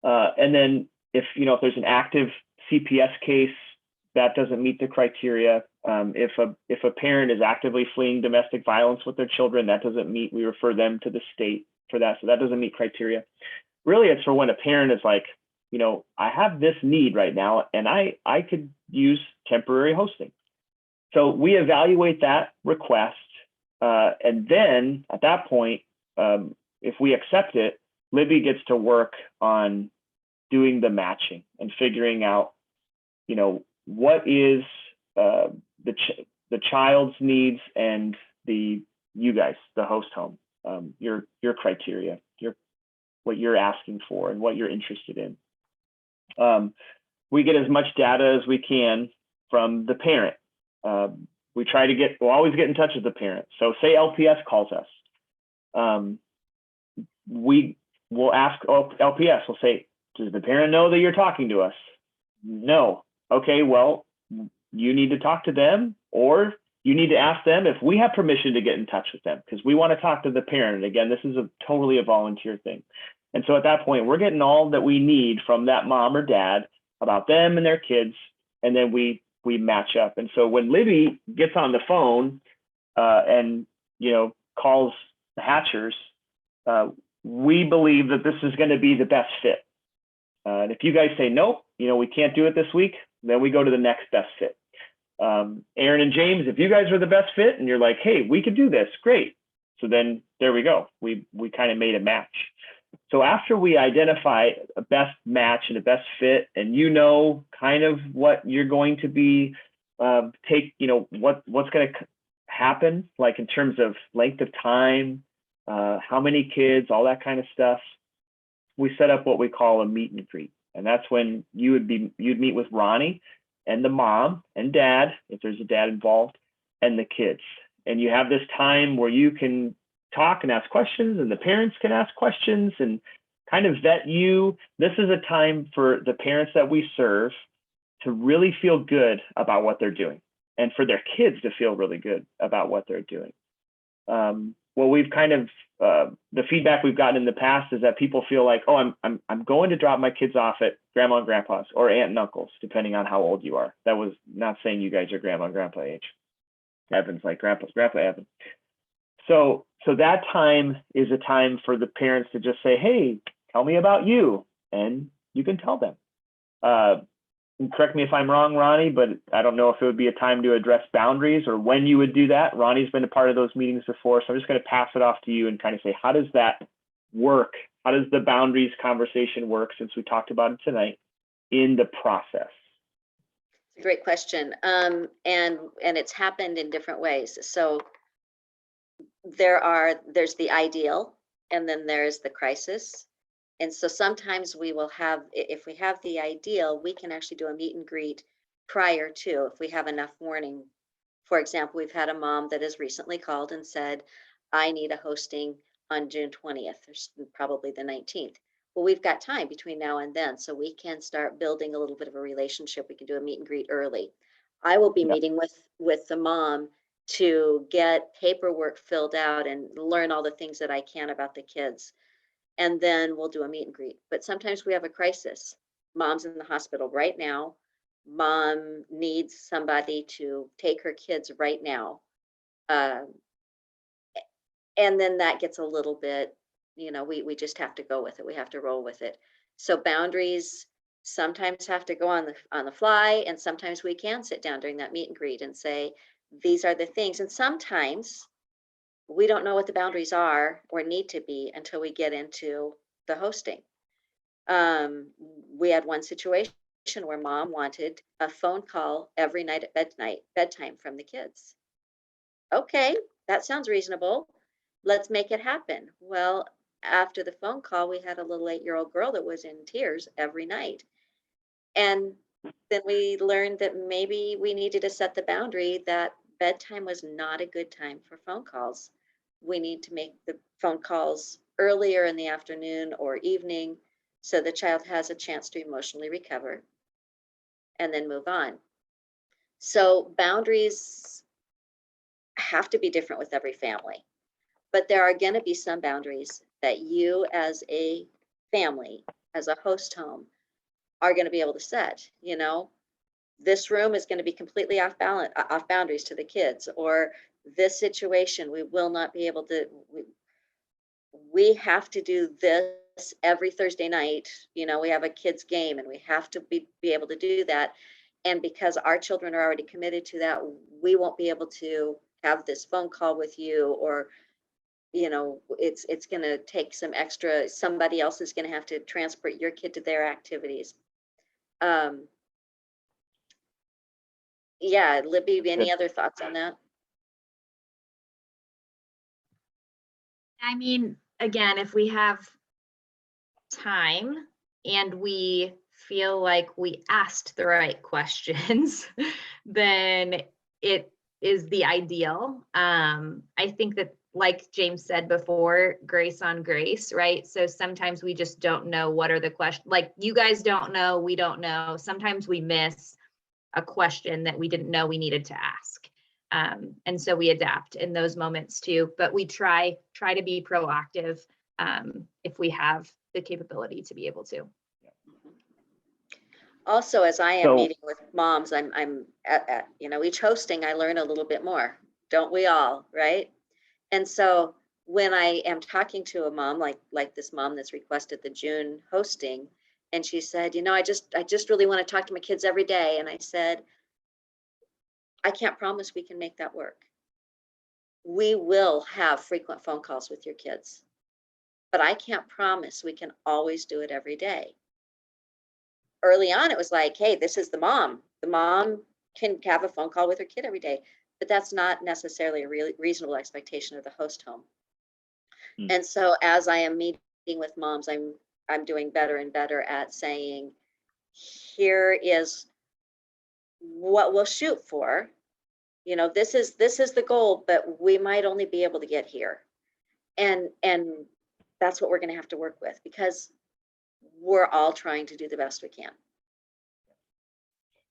then if there's an active CPS case, that doesn't meet the criteria. If a parent is actively fleeing domestic violence with their children, that doesn't meet. We refer them to the state for that. So that doesn't meet criteria. Really, it's for when a parent is like, I have this need right now, and I could use temporary hosting. So we evaluate that request. And then at that point, if we accept it, Libby gets to work on doing the matching and figuring out, what is the child's needs and you guys, the host home, your criteria, what you're asking for and what you're interested in. We get as much data as we can from the parent. We'll always get in touch with the parent. So say LPS calls us. We will ask LPS, we'll say, does the parent know that you're talking to us? No. Okay, well, you need to talk to them, or you need to ask them if we have permission to get in touch with them, because we want to talk to the parent. And again, this is totally a volunteer thing. And so at that point, we're getting all that we need from that mom or dad about them and their kids, and then we match up. And so when Libby gets on the phone and calls the Hatchers, we believe that this is going to be the best fit. And if you guys say nope, we can't do it this week, then we go to the next best fit. Aaron and James, if you guys are the best fit and you're like, hey, we could do this, great. So then there we go. We kind of made a match. So after we identify a best match and a best fit, and kind of what you're going to be what's going to happen, like in terms of length of time, how many kids, all that kind of stuff, we set up what we call a meet and greet. And that's when you'd meet with Ronnie and the mom and dad, if there's a dad involved, and the kids. And you have this time where you can talk and ask questions, and the parents can ask questions and kind of vet you. This is a time for the parents that we serve to really feel good about what they're doing, and for their kids to feel really good about what they're doing. what we've kind of the feedback we've gotten in the past is that people feel like, oh, I'm going to drop my kids off at grandma and grandpa's or aunt and uncle's, depending on how old you are. That was not saying you guys are grandma and grandpa age. Evan's like grandpa Evan. So that time is a time for the parents to just say, hey, tell me about you, and you can tell them. And correct me if I'm wrong, Ronnie, but I don't know if it would be a time to address boundaries or when you would do that. Ronnie's been a part of those meetings before, so I'm just going to pass it off to you and kind of say, how does that work? How does the boundaries conversation work, since we talked about it tonight, in the process? Great question. And it's happened in different ways. So there's the ideal, and then there's the crisis. And so sometimes we will have, if we have the ideal, we can actually do a meet and greet prior to, if we have enough warning. For example, we've had a mom that has recently called and said, I need a hosting on June 20th, or probably the 19th. Well, we've got time between now and then, so we can start building a little bit of a relationship. We can do a meet and greet early. I will be meeting with the mom to get paperwork filled out and learn all the things that I can about the kids. And then we'll do a meet and greet. But sometimes we have a crisis. Mom's in the hospital right now. Mom needs somebody to take her kids right now. And then that gets a little bit, we just have to go with it. We have to roll with it. So boundaries sometimes have to go on the fly, and sometimes we can sit down during that meet and greet and say, these are the things. And sometimes we don't know what the boundaries are or need to be until we get into the hosting. We had one situation where mom wanted a phone call every night at bedtime from the kids. Okay, that sounds reasonable. Let's make it happen. Well, after the phone call, we had a little 8-year-old girl that was in tears every night. And then we learned that maybe we needed to set the boundary that bedtime was not a good time for phone calls. We need to make the phone calls earlier in the afternoon or evening so the child has a chance to emotionally recover and then move on. So boundaries have to be different with every family, but there are going to be some boundaries that you as a family, as a host home, are going to be able to set. This room is going to be completely off boundaries to the kids, or this situation, we will not be able to, we have to do this every Thursday night. We have a kids game and we have to be able to do that. And because our children are already committed to that, we won't be able to have this phone call with you, or, it's going to take some extra, somebody else is going to have to transport your kid to their activities. Yeah, Libby, any other thoughts on that? I mean, again, if we have time and we feel like we asked the right questions, then it is the ideal. I think that, like James said before, grace on grace, right? So sometimes we just don't know what are the questions. Like, you guys don't know, we don't know. Sometimes we miss a question that we didn't know we needed to ask. And so we adapt in those moments too, but we try to be proactive if we have the capability to be able to. Also, as I am meeting with moms, I'm at each hosting, I learn a little bit more, don't we all, right? And so when I am talking to a mom, like this mom that's requested the June hosting, and she said, I just really want to talk to my kids every day. And I said, I can't promise we can make that work. We will have frequent phone calls with your kids, but I can't promise we can always do it every day. Early on, it was like, hey, this is the mom. The mom can have a phone call with her kid every day, but that's not necessarily a really reasonable expectation of the host home. And so as I am meeting with moms, I'm doing better and better at saying, here is what we'll shoot for. This is the goal, but we might only be able to get here. And that's what we're going to have to work with, because we're all trying to do the best we can.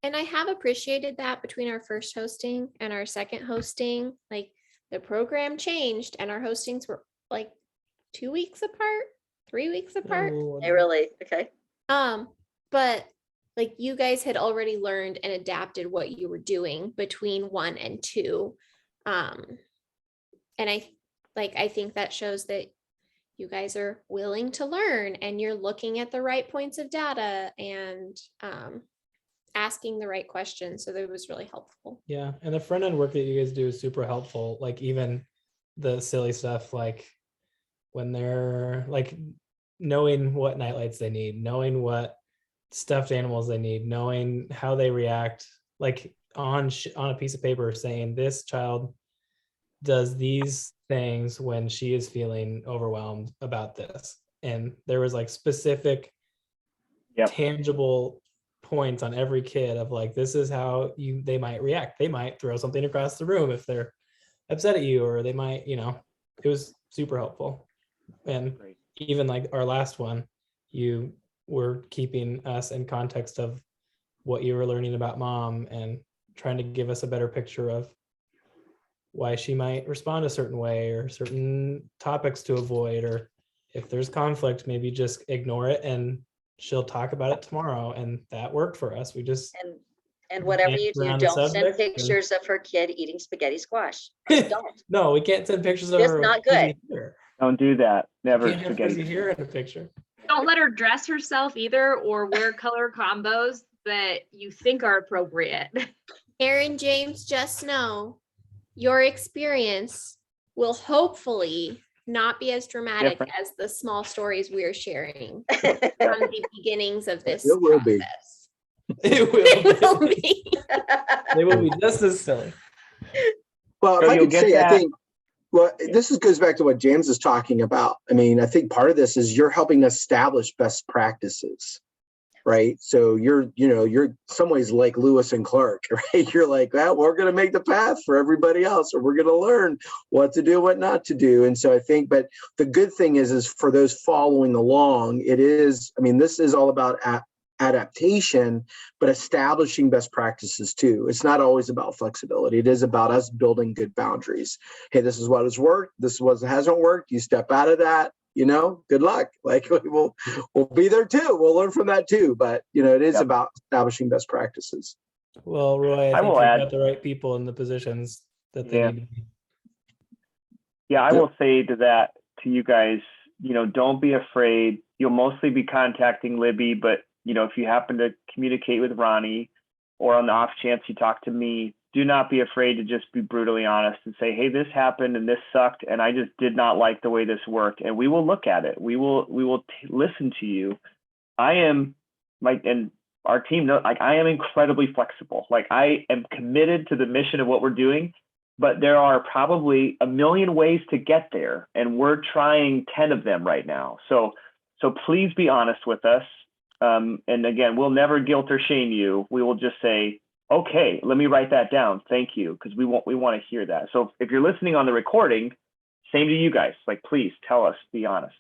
And I have appreciated that between our first hosting and our second hosting, like the program changed and our hostings were like 2 weeks apart, 3 weeks apart. They really, okay. But like you guys had already learned and adapted what you were doing between 1 and 2. And I think that shows that you guys are willing to learn and you're looking at the right points of data and asking the right questions. So that was really helpful. Yeah, and the front end work that you guys do is super helpful. Like even the silly stuff, like when they're like knowing what nightlights they need, knowing what stuffed animals they need, knowing how they react, like on a piece of paper saying this child does these things when she is feeling overwhelmed about this. And there was like specific tangible points on every kid of like, this is how they might react. They might throw something across the room if they're upset at you, or they might, it was super helpful. And Great. even like our last one, you were keeping us in context of what you were learning about mom and trying to give us a better picture of why she might respond a certain way or certain topics to avoid, or if there's conflict, maybe just ignore it and she'll talk about it tomorrow. And that worked for us. We just And whatever you dance do, around the don't send subject and- pictures of her kid eating spaghetti squash. Just don't. No, we can't send pictures of Just her. not frizzy good. hair. Don't do that. Never Can't have spaghetti. frizzy hair in a picture. Don't let her dress herself either or wear color combos that you think are appropriate. Aaron James, just know your experience will hopefully not be as dramatic Different. as the small stories we're sharing from the beginnings of this It will be. process. It It will. will be. They will be just as silly. Well, if So I you'll could get say, I that- think, well, goes back to what James is talking about. I mean, I think part of this is you're helping establish best practices, right? So you're in some ways like Lewis and Clark, right? You're like, well, we're going to make the path for everybody else, or we're going to learn what to do, what not to do. And so I think, but the good thing is for those following along, this is all about adaptation, but establishing best practices too. It's not always about flexibility. It is about us building good boundaries. Hey, this is what has worked. This is what hasn't worked. You step out of that, good luck. Like we'll be there too. We'll learn from that too. But it is Yep. about establishing best practices. Well, Roy, I I think will you've add- got the right people in the positions that they Yeah. need to be. Yeah, I Yep. will say to you guys, don't be afraid. You'll mostly be contacting Libby, but if you happen to communicate with Ronnie, or on the off chance you talk to me, do not be afraid to just be brutally honest and say, hey, this happened and this sucked and I just did not like the way this worked. And we will look at it. We will listen to you. And our team knows, like, I am incredibly flexible. Like, I am committed to the mission of what we're doing, but there are probably a million ways to get there, and we're trying 10 of them right now. So please be honest with us. And again, we'll never guilt or shame you. We will just say, okay, let me write that down. Thank you. Because we want to hear that. So if you're listening on the recording, same to you guys, like, please tell us, be honest.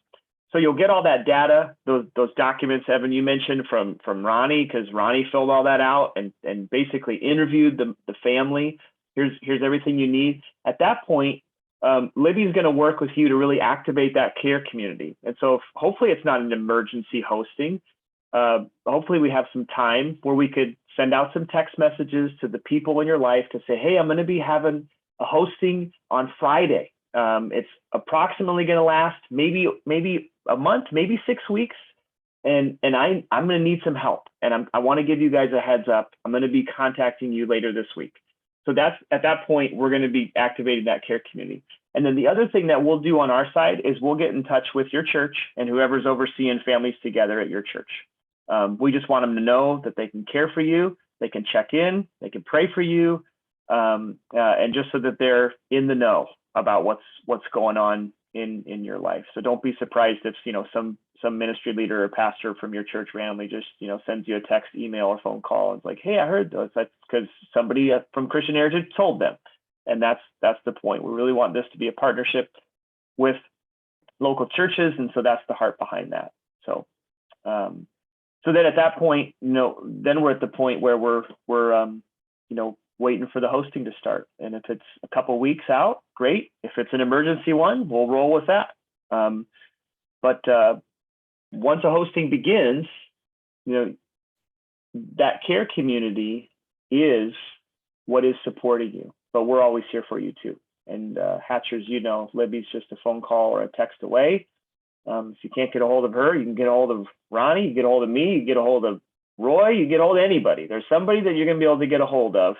So you'll get all that data, those documents, Evan, you mentioned from Ronnie, because Ronnie filled all that out and basically interviewed the family. Here's everything you need. At that point, Libby's going to work with you to really activate that care community. And so hopefully it's not an emergency hosting. Hopefully we have some time where we could send out some text messages to the people in your life to say, hey, I'm going to be having a hosting on Friday. It's approximately going to last maybe a month, maybe 6 weeks. And I'm going to need some help. And I want to give you guys a heads up. I'm going to be contacting you later this week. So that's, at that point, we're going to be activating that care community. And then the other thing that we'll do on our side is we'll get in touch with your church and whoever's overseeing families together at your church. We just want them to know that they can care for you, they can check in, they can pray for you, and just so that they're in the know about what's going on in your life. So don't be surprised if some ministry leader or pastor from your church randomly just sends you a text, email, or phone call. And it's like, hey, I heard those. That's because somebody from Christian Heritage told them, and that's the point. We really want this to be a partnership with local churches, and so that's the heart behind that. So. So then at that point, then we're at the point where we're waiting for the hosting to start. And if it's a couple weeks out, great. If it's an emergency one, we'll roll with that. But once a hosting begins, you know, that care community is what is supporting you, but we're always here for you too. And Hatchers, you know, Libby's just a phone call or a text away. If you can't get a hold of her, you can get a hold of Ronnie, you get a hold of me, you get a hold of Roy, you get a hold of anybody. There's somebody that you're going to be able to get a hold of.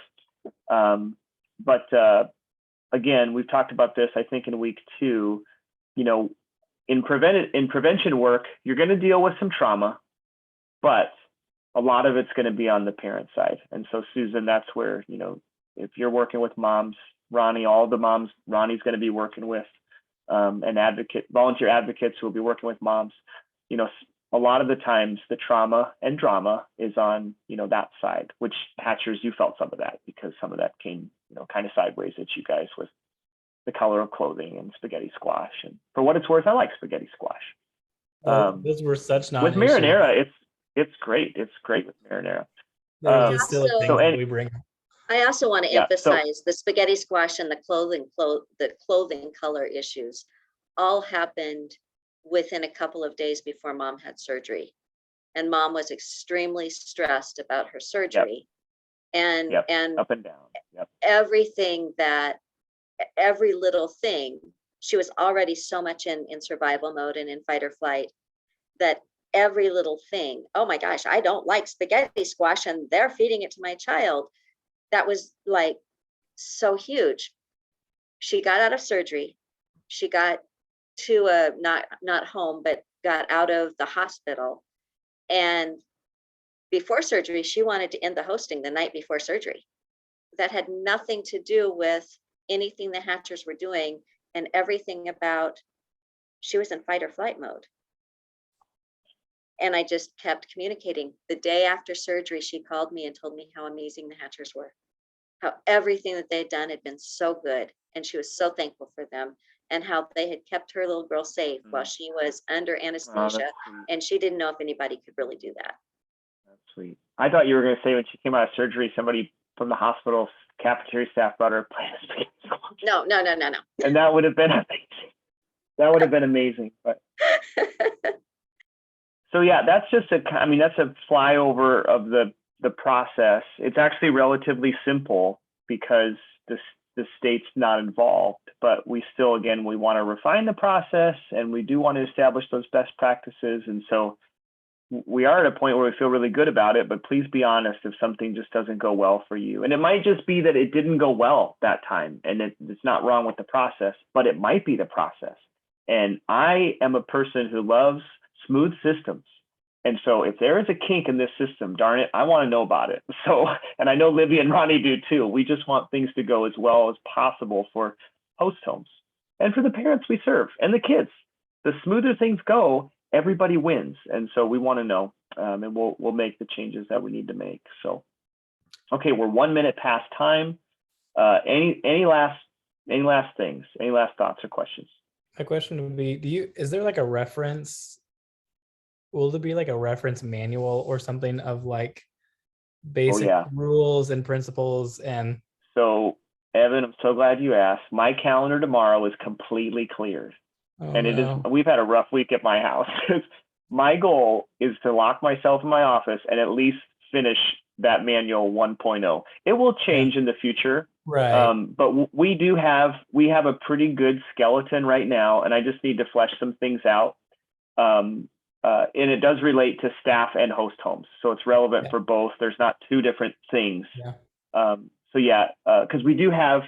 Again, we've talked about this, I think, in week 2. You know, in prevention work, you're going to deal with some trauma, but a lot of it's going to be on the parent side. And so, Susan, that's where, you know, if you're working with moms, Ronnie, all the moms, Ronnie's going to be working with volunteer advocates who will be working with moms. You know, a lot of the times the trauma and drama is on, you know, that side, which Hatchers, you felt some of that because some of that came, you know, kind of sideways at you guys with the color of clothing and spaghetti squash. And for what it's worth, I like spaghetti squash. Those were such With marinara, it's great. It's great with marinara. Those silly So- things So that we bring. I also want to Yeah, so- emphasize the spaghetti squash and the clothing color issues all happened within a couple of days before mom had surgery. And mom was extremely stressed about her surgery. And Yep, up and down. Yep. every little thing, she was already so much in survival mode and in fight or flight that every little thing, oh my gosh, I don't like spaghetti squash and they're feeding it to my child. That was like so huge. She got out of surgery. She got to not home, but got out of the hospital. And before surgery, she wanted to end the hosting the night before surgery. That had nothing to do with anything the Hatchers were doing and everything about, she was in fight or flight mode. And I just kept communicating. The day after surgery, she called me and told me how amazing the Hatchers were, how everything that they'd done had been so good. And she was so thankful for them and how they had kept her little girl safe while she was under Oh, that's anesthesia. sweet. And she didn't know if anybody could really do that. That's sweet. I thought you were going to say when she came out of surgery, somebody from the hospital cafeteria staff brought her a plate of spaghetti squash. No. And that would have been amazing. That would have been amazing. But so yeah, that's just that's a flyover of the process. It's actually relatively simple because the state's not involved, but we still, again, we want to refine the process and we do want to establish those best practices. And so we are at a point where we feel really good about it, but please be honest if something just doesn't go well for you. And it might just be that it didn't go well that time and it's not wrong with the process, but it might be the process. And I am a person who loves smooth systems. And so if there is a kink in this system, darn it, I want to know about it. So, and I know Libby and Ronnie do too. We just want things to go as well as possible for host homes and for the parents we serve and the kids. The smoother things go, everybody wins. And so we want to know, and we'll make the changes that we need to make. So, okay, we're 1 minute past time. Any last things? Any last thoughts or questions? My question would be, is there like a reference? Will there be like a reference manual or something of like basic rules and principles? And so, Evan, I'm so glad you asked. My calendar tomorrow is completely cleared. And it is, we've had a rough week at my house. My goal is to lock myself in my office and at least finish that manual 1.0. It will change in the future. Right. But we have a pretty good skeleton right now, and I just need to flesh some things out. And it does relate to staff and host homes. So it's relevant for both. There's not two different things. Because we do have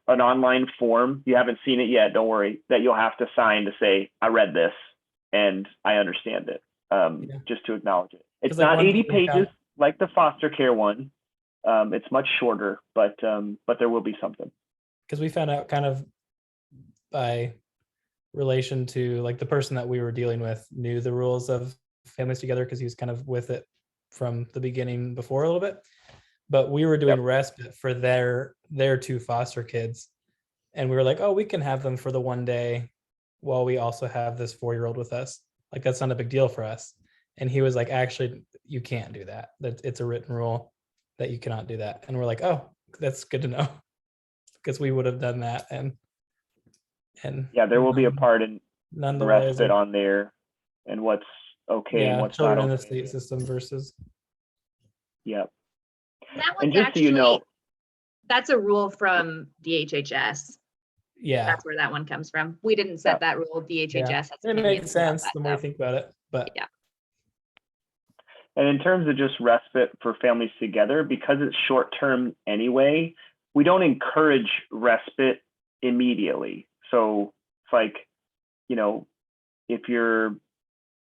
an online form. You haven't seen it yet, don't worry, that you'll have to sign to say, I read this and I understand it, just to acknowledge it. It's not 80 pages like the foster care one. It's much shorter, but there will be something. Because we found out kind of by relation to like the person that we were dealing with knew the rules of Families Together because he was kind of with it from the beginning before a little bit. But we were doing respite for their 2 foster kids. And we were like, oh, we can have them for the 1 day while we also have this 4-year-old with us. Like, that's not a big deal for us. And he was like, actually, you can't do that. It's a written rule that you cannot do that. And we're like, oh, that's good to know because we would have done that and Yeah, there will be a part in none the ways respite on there and what's okay and yeah what's children not in the okay. state system versus Yep. That And one's just so you know, actually, that's a rule from DHHS. yeah That's where that one comes from. We didn't set that rule. DHHS has it opinions makes about sense that, the more you though. think about it, but Yeah. and in terms of just respite for families together, because it's short term anyway, we don't encourage respite immediately. So it's like, you know, if you're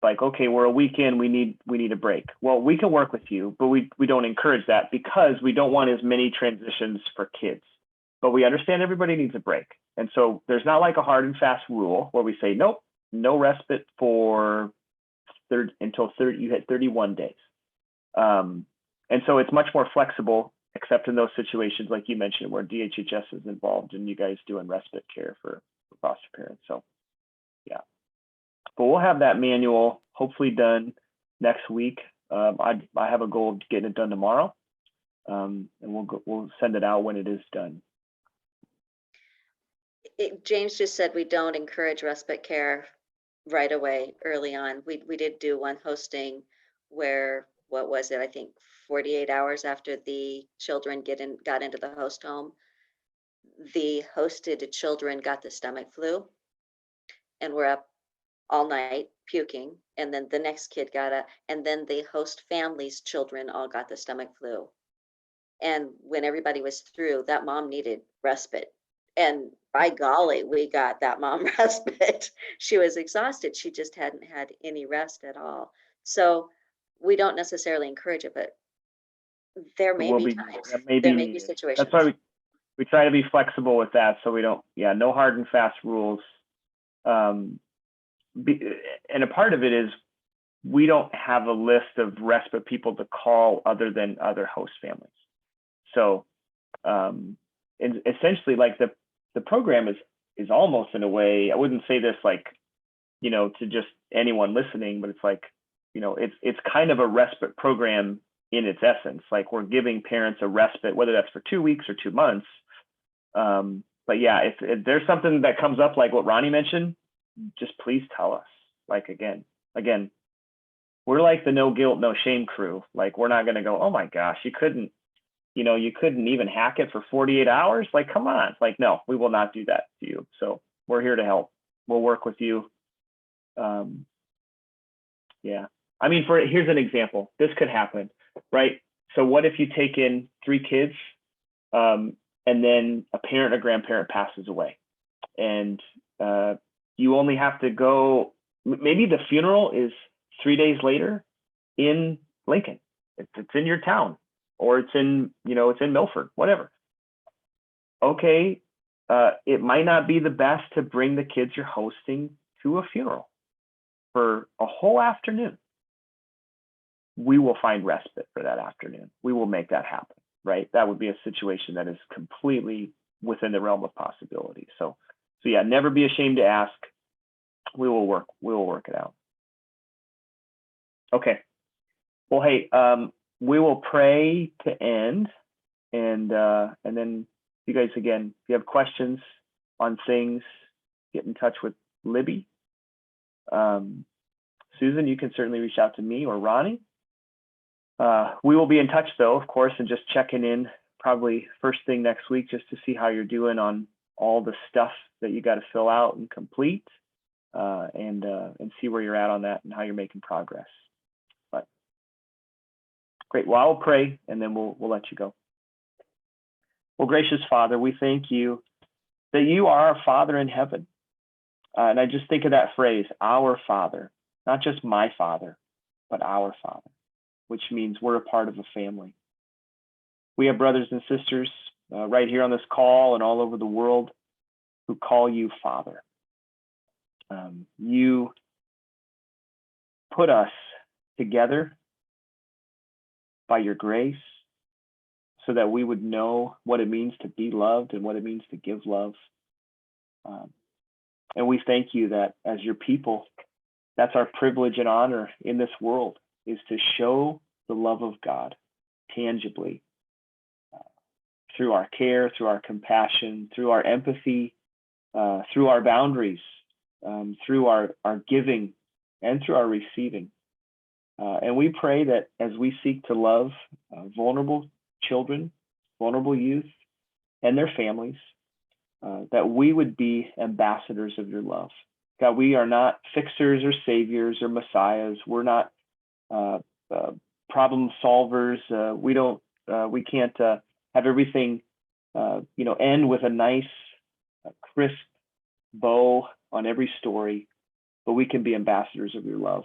like, okay, we're a weekend, we need a break. Well, we can work with you, but we don't encourage that because we don't want as many transitions for kids. But we understand everybody needs a break. And so there's not like a hard and fast rule where we say, nope, no respite for until you hit 31 days. And so it's much more flexible, except in those situations, like you mentioned, where DHHS is involved and you guys doing respite care for foster parents. So yeah, but we'll have that manual hopefully done next week. I have a goal of getting it done tomorrow, and we'll send it out when it is done. James just said we don't encourage respite care right away early on. We did do one hosting where, what was it? I think 48 hours after the children got into the host home, the hosted children got the stomach flu and were up all night puking. And then the next kid and then the host family's children all got the stomach flu. And when everybody was through, that mom needed respite. And by golly, we got that mom respite. She was exhausted. She just hadn't had any rest at all. So we don't necessarily encourage it, but there may be times, that may there be may be needed. situations. That's why we try to be flexible with that, so we don't, no hard and fast rules. And a part of it is we don't have a list of respite people to call other than other host families. So and essentially, like the program is almost, in a way, I wouldn't say this like, to just anyone listening, but it's like, it's kind of a respite program in its essence. Like, we're giving parents a respite, whether that's for 2 weeks or 2 months. But yeah, if there's something that comes up like what Ronnie mentioned, just please tell us. Like, again, we're like the no guilt, no shame crew. Like, we're not going to go, oh my gosh, you couldn't even hack it for 48 hours. Like, come on. Like, no, we will not do that to you. So we're here to help. We'll work with you. Yeah. I mean, here's an example. This could happen, right? So what if you take in 3 kids, and then a parent or grandparent passes away, and you only have to go, maybe the funeral is 3 days later in Lincoln. It's in your town, or it's in Milford, whatever. Okay, it might not be the best to bring the kids you're hosting to a funeral for a whole afternoon. We will find respite for that afternoon. We will make that happen, right? That would be a situation that is completely within the realm of possibility. So yeah, never be ashamed to ask. We will work it out. Okay. Well, hey, we will pray to end, and then you guys, again, if you have questions on things, get in touch with Libby. Susan, you can certainly reach out to me or Ronnie. We will be in touch, though, of course, and just checking in probably first thing next week just to see how you're doing on all the stuff that you got to fill out and complete, and see where you're at on that and how you're making progress. But great. Well, I'll pray, and then we'll let you go. Well, gracious Father, we thank you that you are our Father in heaven. And I just think of that phrase, our Father, not just my Father, but our Father, which means we're a part of a family. We have brothers and sisters right here on this call and all over the world who call you Father. You put us together by your grace so that we would know what it means to be loved and what it means to give love. And we thank you that as your people, that's our privilege and honor in this world, is to show the love of God tangibly through our care, through our compassion, through our empathy, through our boundaries, through our giving, and through our receiving. And we pray that as we seek to love vulnerable children, vulnerable youth, and their families, that we would be ambassadors of your love. God, we are not fixers or saviors or messiahs. We're not problem solvers. We can't have everything, end with a nice, crisp bow on every story, but we can be ambassadors of your love.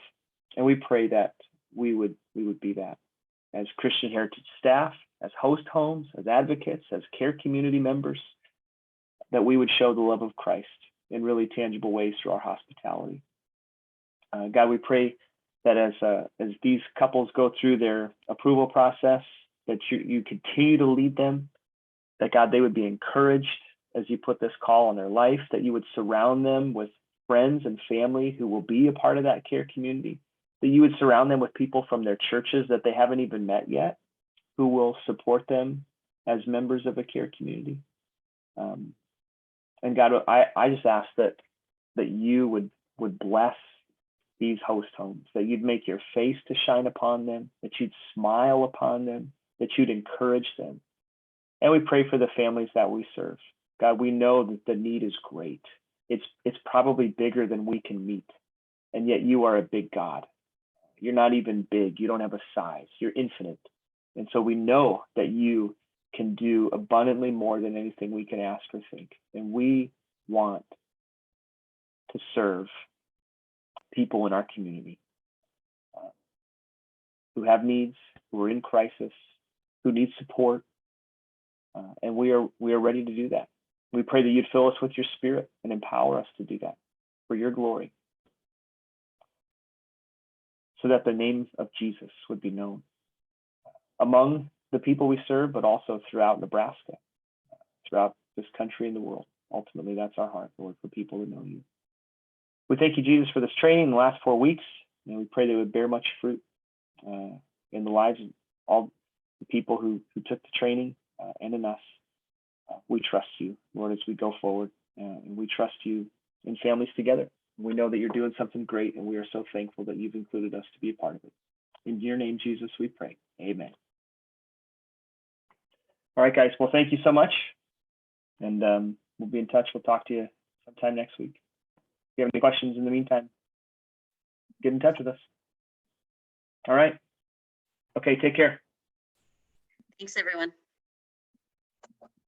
And we pray that we would be that as Christian Heritage staff, as host homes, as advocates, as care community members, that we would show the love of Christ in really tangible ways through our hospitality. God, we pray that as these couples go through their approval process, that you continue to lead them, that God, they would be encouraged as you put this call on their life, that you would surround them with friends and family who will be a part of that care community, that you would surround them with people from their churches that they haven't even met yet, who will support them as members of a care community. And God, I just ask that you would bless these host homes, that you'd make your face to shine upon them, that you'd smile upon them, that you'd encourage them. And we pray for the families that we serve. God, we know that the need is great. It's probably bigger than we can meet. And yet you are a big God. You're not even big. You don't have a size. You're infinite. And so we know that you can do abundantly more than anything we can ask or think. And we want to serve people in our community who have needs, who are in crisis, who need support. And we are ready to do that. We pray that you'd fill us with your spirit and empower us to do that for your glory, so that the name of Jesus would be known among the people we serve, but also throughout Nebraska, throughout this country and the world. Ultimately, that's our heart, Lord, for people to know you. We thank you, Jesus, for this training in the last 4 weeks, and we pray that it would bear much fruit in the lives of all the people who took the training and in us. We trust you, Lord, as we go forward, and we trust you in families together. We know that you're doing something great, and we are so thankful that you've included us to be a part of it. In your name, Jesus, we pray. Amen. All right, guys. Well, thank you so much. And we'll be in touch. We'll talk to you sometime next week. If you have any questions in the meantime, get in touch with us. All right. Okay, take care. Thanks, everyone.